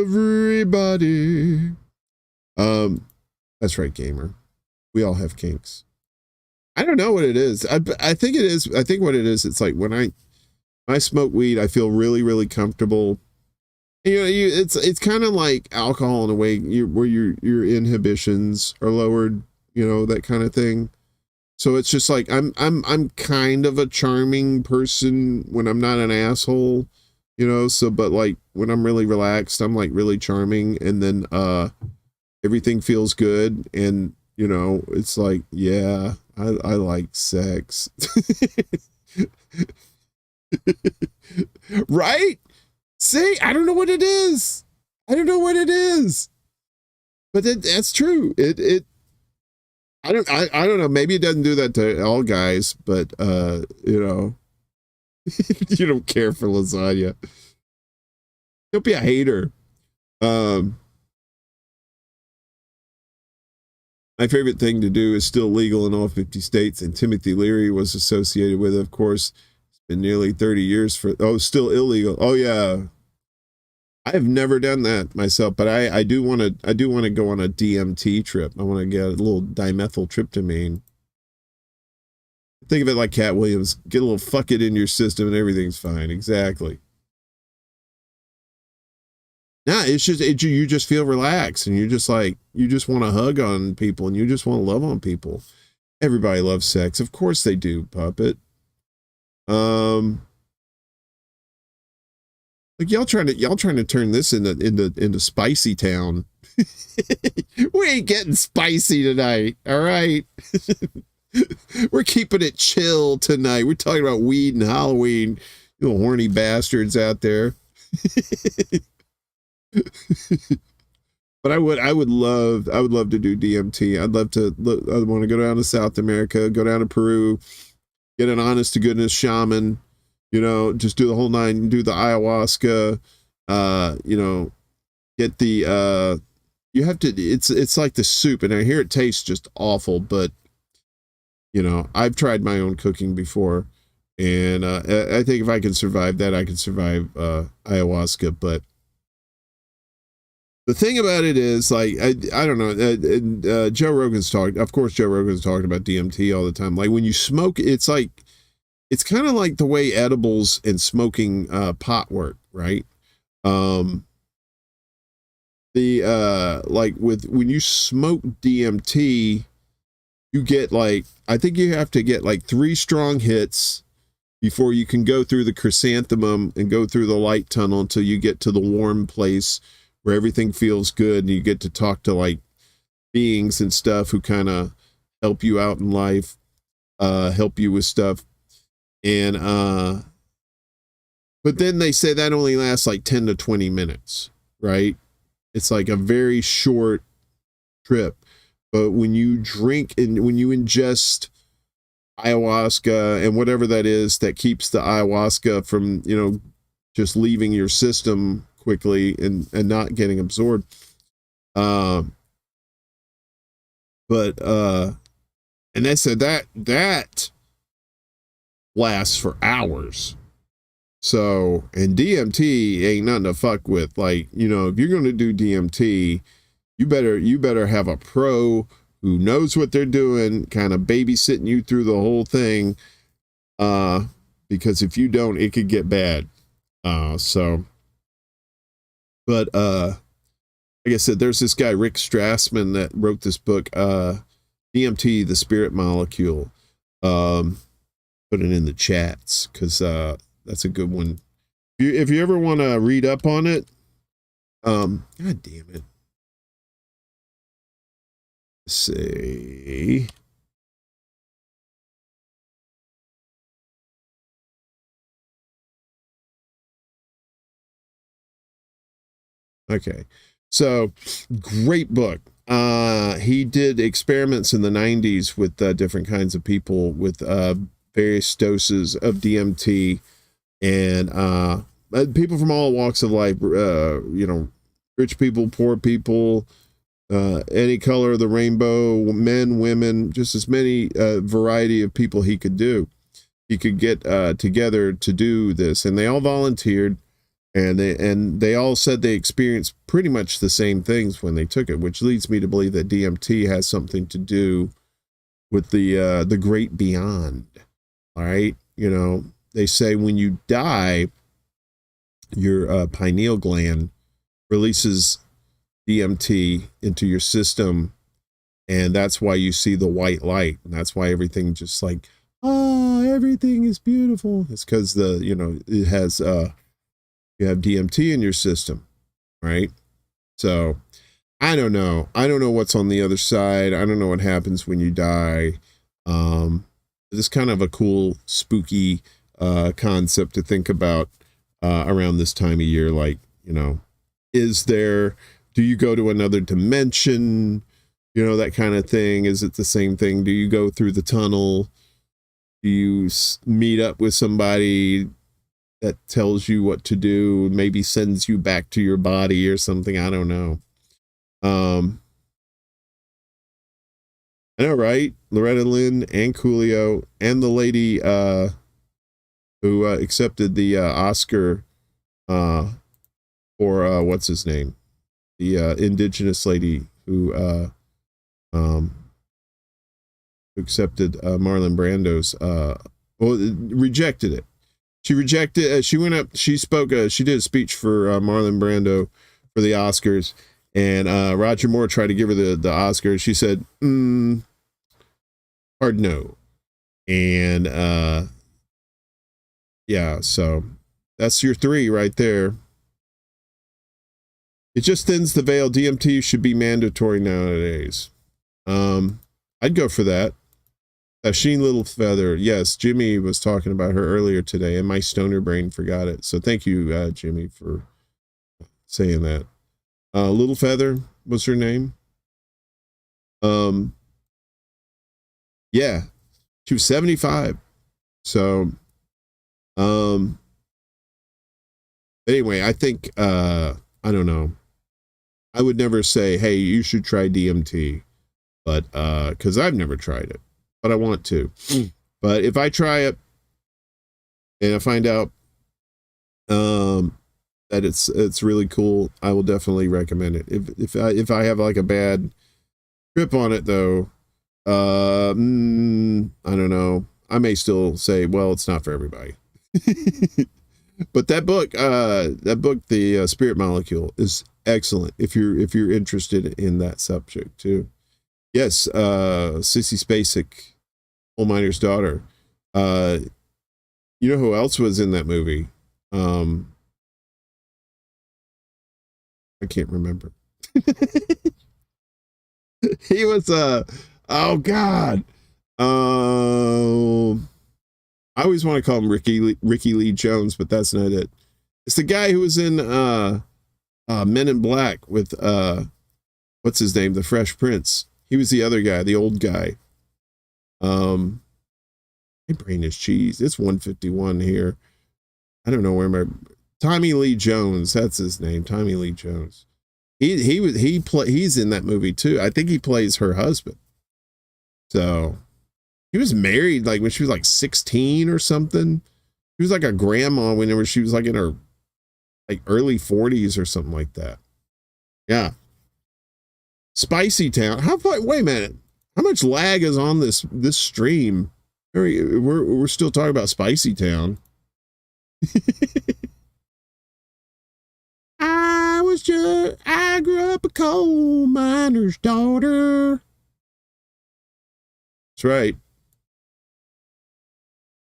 G: everybody. That's right, gamer. We all have kinks. I don't know what it is. I think it is. I think what it is, it's like when I smoke weed, I feel really, really comfortable. You know, it's kind of like alcohol in a way, where your inhibitions are lowered, you know, that kind of thing. So it's just like I'm kind of a charming person when I'm not an asshole, you know. So, but like when I'm really relaxed, I'm like really charming, and then everything feels good, and you know, it's like, yeah, I like sex. Right? See, I don't know what it is. I don't know what it is. But that's true. I don't know. Maybe it doesn't do that to all guys, but you know, you don't care for lasagna. Don't be a hater. My favorite thing to do is still legal in all 50 states, and Timothy Leary was associated with it, of course. In nearly 30 years still illegal. Oh yeah. I have never done that myself, but I do want to go on a DMT trip. I want to get a little dimethyltryptamine. Think of it like Cat Williams. Get a little fuck it in your system and everything's fine. Exactly. Nah, it's just, you just feel relaxed, and you're just like, you just want to hug on people, and you just want to love on people. Everybody loves sex. Of course they do, Puppet. Like y'all trying to turn this into spicy town. We ain't getting spicy tonight, all right? We're keeping it chill tonight. We're talking about weed and Halloween. You little horny bastards out there. But I would love to do DMT. I want to go down to South America, go down to Peru, get an honest to goodness shaman, you know, just do the whole nine, do the ayahuasca, you know, get the, you have to, it's like the soup, and I hear it tastes just awful, but you know, I've tried my own cooking before, and I think if I can survive that, I can survive ayahuasca. But the thing about it is, like, I don't know, Joe Rogan's talking about DMT all the time. Like when you smoke, it's like, it's kind of like the way edibles and smoking pot work, right? Like when you smoke DMT, you get like, I think you have to get like 3 strong hits before you can go through the chrysanthemum and go through the light tunnel until you get to the warm place where everything feels good, and you get to talk to like beings and stuff who kind of help you out in life, help you with stuff. And but then they say that only lasts like 10 to 20 minutes, right? It's like a very short trip. But when you drink and when you ingest ayahuasca and whatever that is that keeps the ayahuasca from, you know, just leaving your system quickly and not getting absorbed. And they said that lasts for hours. So, and DMT ain't nothing to fuck with. Like, you know, if you're going to do DMT, you better have a pro who knows what they're doing, kind of babysitting you through the whole thing. Because if you don't, it could get bad. So, but like I said, there's this guy Rick Strassman that wrote this book, DMT, the Spirit Molecule. Put it in the chats because that's a good one. If you ever want to read up on it, God damn it. Let's see. Okay, so great book. He did experiments in the 90s with different kinds of people with various doses of DMT, and people from all walks of life, you know, rich people, poor people, any color of the rainbow, men, women, just as many variety of people he could do. He could get together to do this, and they all volunteered. And they all said they experienced pretty much the same things when they took it, which leads me to believe that DMT has something to do with the great beyond. All right, you know, they say when you die, your pineal gland releases DMT into your system, and that's why you see the white light, and that's why everything just like, oh, everything is beautiful. It's because it has you have DMT in your system, right? So I don't know what's on the other side. I don't know what happens when you die. It's kind of a cool, spooky concept to think about around this time of year. Like, you know, do you go to another dimension? You know, that kind of thing. Is it the same thing? Do you go through the tunnel? Do you meet up with somebody that tells you what to do, maybe sends you back to your body or something? I don't know. I know, right? Loretta Lynn and Coolio and the lady who accepted the Oscar for what's his name? The indigenous lady who accepted Marlon Brando's rejected it. She rejected, she went up, she spoke, she did a speech for Marlon Brando for the Oscars, and Roger Moore tried to give her the Oscar. She said, hard no. And yeah, so that's your 3 right there. It just thins the veil. DMT should be mandatory nowadays. I'd go for that. Sheen Little Feather. Yes, Jimmy was talking about her earlier today, and my stoner brain forgot it. So thank you, Jimmy, for saying that. Little Feather was her name. Yeah, she was 75. So, anyway, I think, I don't know. I would never say, hey, you should try DMT, but, cause I've never tried it. But I want to. But if I try it and I find out that it's really cool, I will definitely recommend it. If I have like a bad trip on it though, I don't know. I may still say, well, it's not for everybody. But that book, The Spirit Molecule, is excellent if you're interested in that subject too. Yes, Sissy Spacek, Coal Miner's Daughter. You know who else was in that movie? I can't remember. He was oh God. I always want to call him Ricky Lee Jones, but that's not it. It's the guy who was in Men in Black with what's his name? The Fresh Prince. He was the other guy, the old guy. My brain is cheese. It's 1:51 here. I don't know where Tommy Lee Jones. That's his name. Tommy Lee Jones. He's in that movie too. I think he plays her husband. So he was married like when she was like 16 or something. She was like a grandma whenever she was like in her like early 40s or something like that. Yeah. Spicy Town. Wait a minute. How much lag is on this stream? We're still talking about Spicy Town. I grew up a coal miner's daughter. That's right.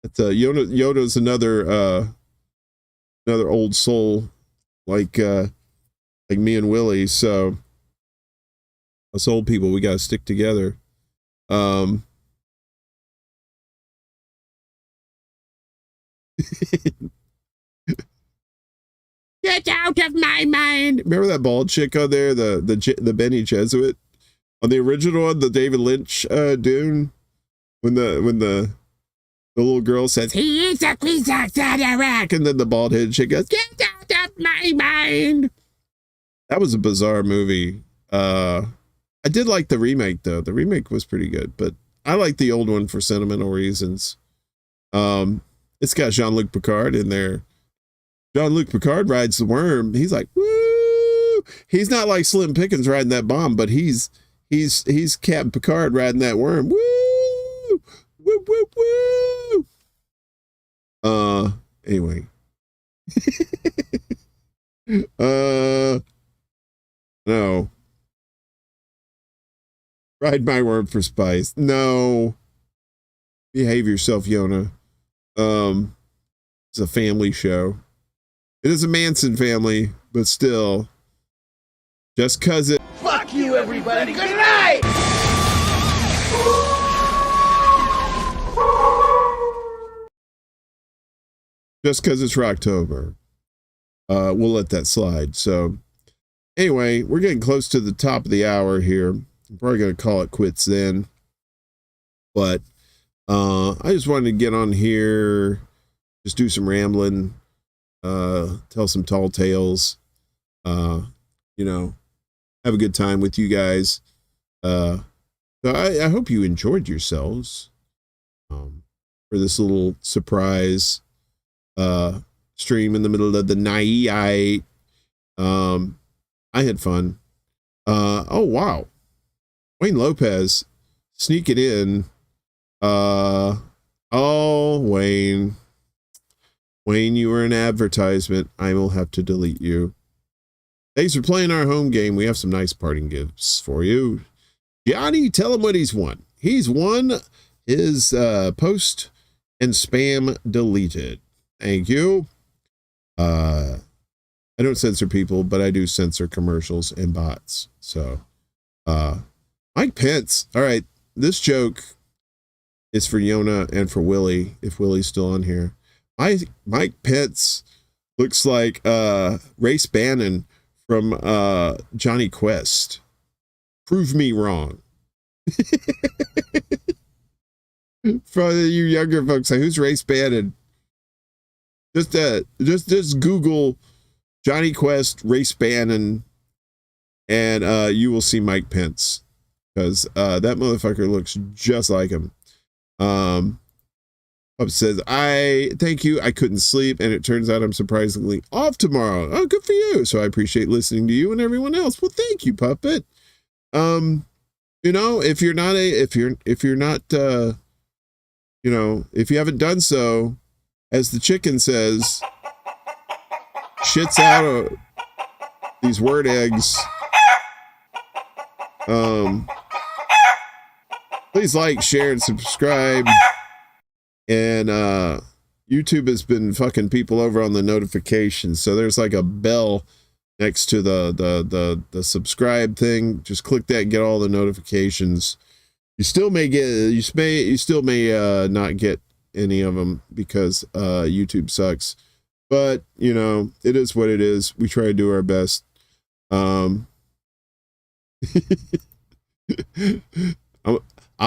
G: That's Yoda's another old soul like me and Willie. So us old people, we gotta stick together. Get out of my mind. Remember that bald chick on there, the Benny Jesuit? On the original one, the David Lynch Dune, when the little girl says, he is a Kwisatz Haderach, and then the bald headed chick goes, get out of my mind. That was a bizarre movie. I did like the remake though. The remake was pretty good, but I like the old one for sentimental reasons. It's got Jean-Luc Picard in there. Jean-Luc Picard rides the worm. He's like, woo! He's not like Slim Pickens riding that bomb, but he's Captain Picard riding that worm. Woo! Woo, woo, woo! Anyway. No. Ride my worm for spice. No. Behave yourself, Yona. It's a family show. It is a Manson family, but still, just cause it.
H: Fuck you, everybody. Good night.
G: Just cause it's Rocktober, we'll let that slide. So, anyway, we're getting close to the top of the hour here. I'm probably gonna call it quits then. But I just wanted to get on here, just do some rambling. Tell some tall tales, have a good time with you guys. So I hope you enjoyed yourselves for this little surprise stream in the middle of the night. I had fun. Oh wow, Wayne Lopez sneaking in. Oh, Wayne, you were an advertisement. I will have to delete you. Thanks for playing our home game. We have some nice parting gifts for you. Johnny, tell him what he's won. He's won his post and spam deleted. Thank you. I don't censor people, but I do censor commercials and bots. So, Mike Pence. All right. This joke is for Yona and for Willie, if Willie's still on here. Mike Pence looks like Race Bannon from Johnny Quest. Prove me wrong. For you younger folks, like, who's Race Bannon? Just Google Johnny Quest, Race Bannon, and you will see Mike Pence, because that motherfucker looks just like him. Up says, I thank you. I couldn't sleep, and it turns out I'm surprisingly off tomorrow. Oh, good for you. So I appreciate listening to you and everyone else. Well, thank you, Puppet. If you're not if you haven't done so, as the chicken says, shits out these word eggs. Please like, share, and subscribe. And YouTube has been fucking people over on the notifications. So there's like a bell next to the subscribe thing. Just click that and get all the notifications. You still may not get any of them because YouTube sucks. But it is what it is. We try to do our best. I'm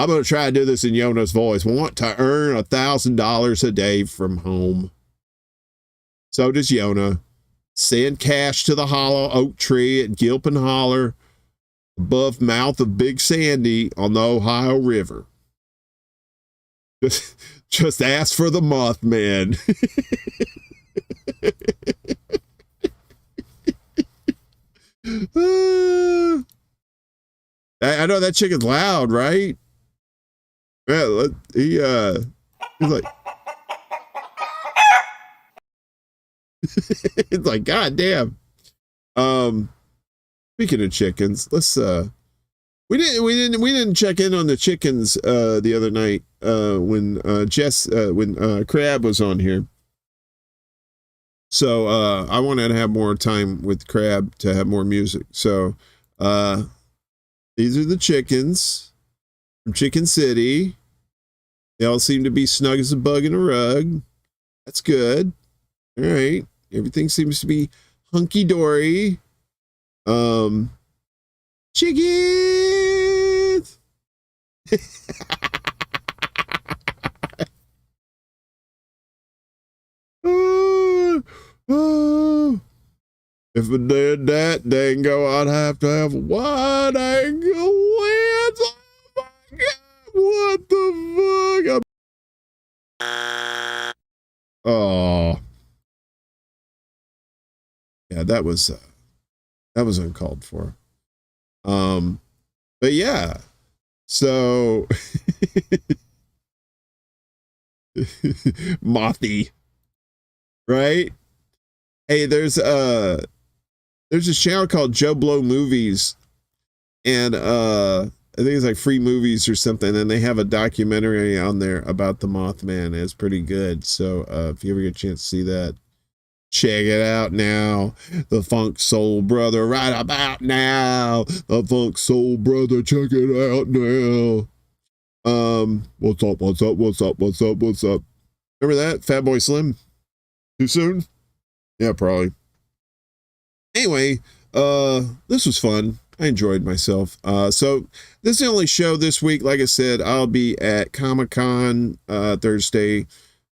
G: going to try to do this in Yona's voice. Want to earn $1,000 a day from home. So does Yona. Send cash to the hollow oak tree at Gilpin Holler, above mouth of Big Sandy on the Ohio River. Just ask for the Mothman. I know that chicken's loud, right? Yeah, he's like, it's like, God damn. Speaking of chickens, let's we didn't check in on the chickens the other night when Crab was on here. So I wanted to have more time with Crab to have more music. So these are the chickens from Chicken City. They all seem to be snug as a bug in a rug. That's good. All right. Everything seems to be hunky-dory. Chickens! If I did that dango, I'd have to have a wide angle lens. Oh my God, what the fuck? Oh, yeah, that was uncalled for. But yeah, so Mothy, right? Hey, there's this channel called Joe Blow Movies, and I think it's like Free Movies or something, and they have a documentary on there about the Mothman. It's pretty good. So if you ever get a chance to see that, check it out now. The Funk Soul Brother right about now. The Funk Soul Brother, check it out now. What's up? Remember that? Fatboy Slim? Too soon? Yeah, probably. Anyway, this was fun. I enjoyed myself. So this is the only show this week. Like I said, I'll be at Comic-Con Thursday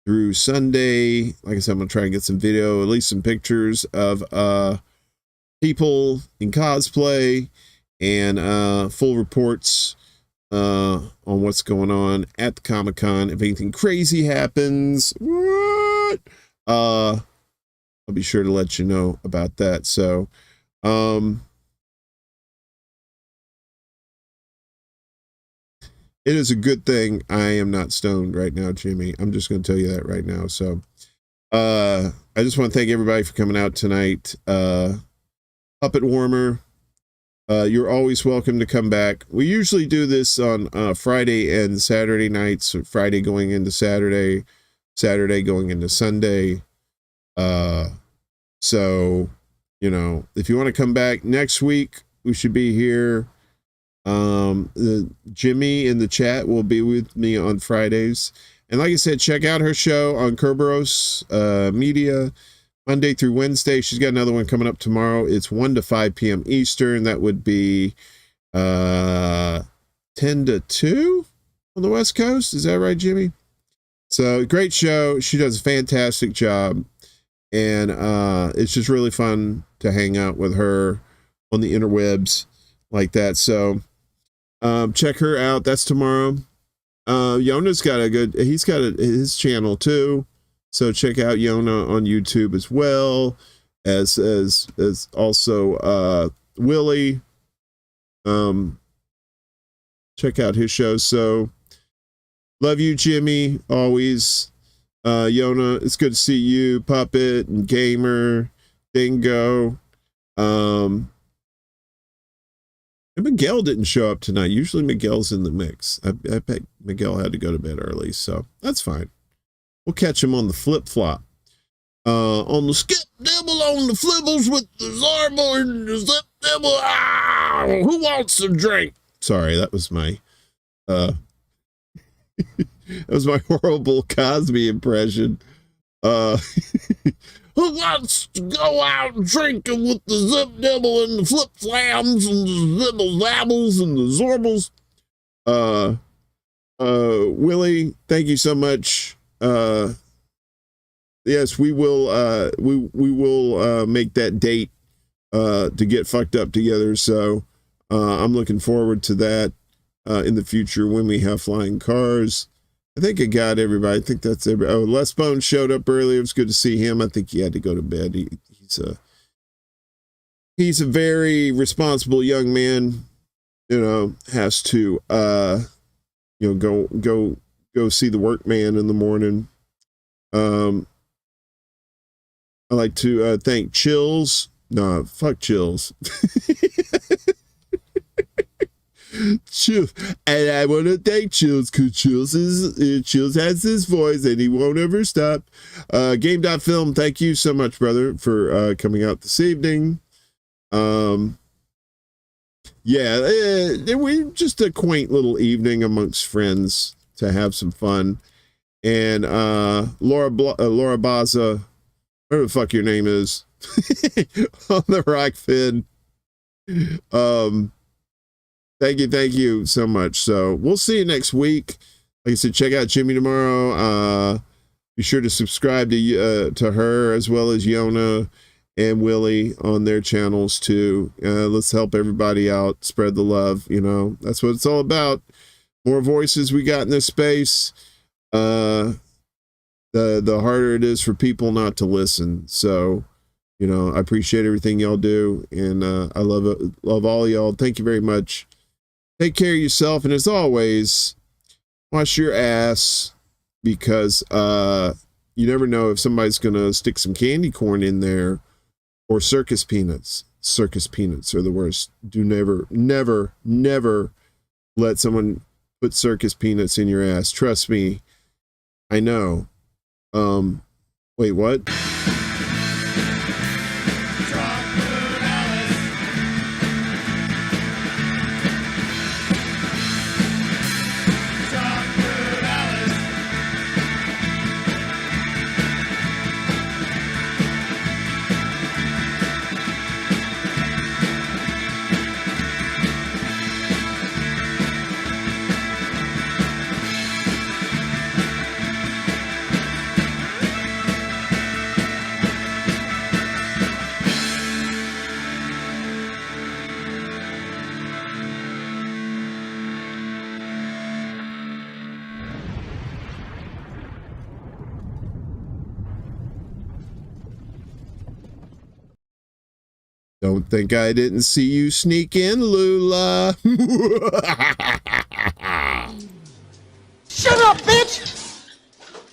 G: through Sunday. Like I said, I'm gonna try and get some video, at least some pictures of people in cosplay and full reports on what's going on at the Comic-Con. If anything crazy happens, what? I'll be sure to let you know about that. So, it is a good thing I am not stoned right now, Jimmy. I'm just going to tell you that right now. So, I just want to thank everybody for coming out tonight. Puppet Warmer, you're always welcome to come back. We usually do this on Friday and Saturday nights, Friday going into Saturday, Saturday going into Sunday. So, you know, if you want to come back next week, we should be here. Jimmy in the chat will be with me on Fridays. And like I said, check out her show on Kerberos Media, Monday through Wednesday. She's got another one coming up tomorrow. It's 1 to 5 p.m. Eastern. That would be 10 to 2 on the West Coast. Is that right, Jimmy? So great show. She does a fantastic job. And it's just really fun to hang out with her on the interwebs like that. So check her out. That's tomorrow. Yona's got he's got his channel too. So check out Yona on YouTube as well as also Willie. Check out his show. So love you, Jimmy, always. Yona, it's good to see you, Puppet and Gamer, Dingo. And Miguel didn't show up tonight. Usually Miguel's in the mix. I bet Miguel had to go to bed early, so that's fine. We'll catch him on the flip-flop. On the skip dibble, on the flibbles with the zarble and the zip dibble. Ah, who wants a drink? Sorry, that was my that was my horrible Cosby impression. Who wants to go out drinking with the zip dibble and the flip flams and the zibble zabbles and the zorbles? Willie, thank you so much. Yes, we will make that date to get fucked up together. So I'm looking forward to that in the future when we have flying cars. I think I got everybody. I think that's everybody. Oh, Les Bones showed up earlier. It was good to see him. I think he had to go to bed. He's a very responsible young man. You know, has to go see the workman in the morning. I'd like to thank Chills No, fuck Chills. Chills. And I want to thank Chills because Chills has this voice and he won't ever stop. Game.film, thank you so much, brother, for coming out this evening. We just a quaint little evening amongst friends to have some fun. And Laura Baza, whatever the fuck your name is, on the rock fin. Thank you so much. So we'll see you next week. Like I said, check out Jimmy tomorrow. Be sure to subscribe to her as well as Yona and Willie on their channels too. Let's help everybody out, spread the love. You know, that's what it's all about. More voices we got in this space, the harder it is for people not to listen. So, you know, I appreciate everything y'all do, and I love all y'all. Thank you very much. Take care of yourself, and as always, wash your ass, because you never know if somebody's gonna stick some candy corn in there or circus peanuts. Circus peanuts are the worst. Do never let someone put circus peanuts in your ass. Trust me, I know. Wait, what? Don't think I didn't see you sneak in, Lula.
H: Shut up, bitch!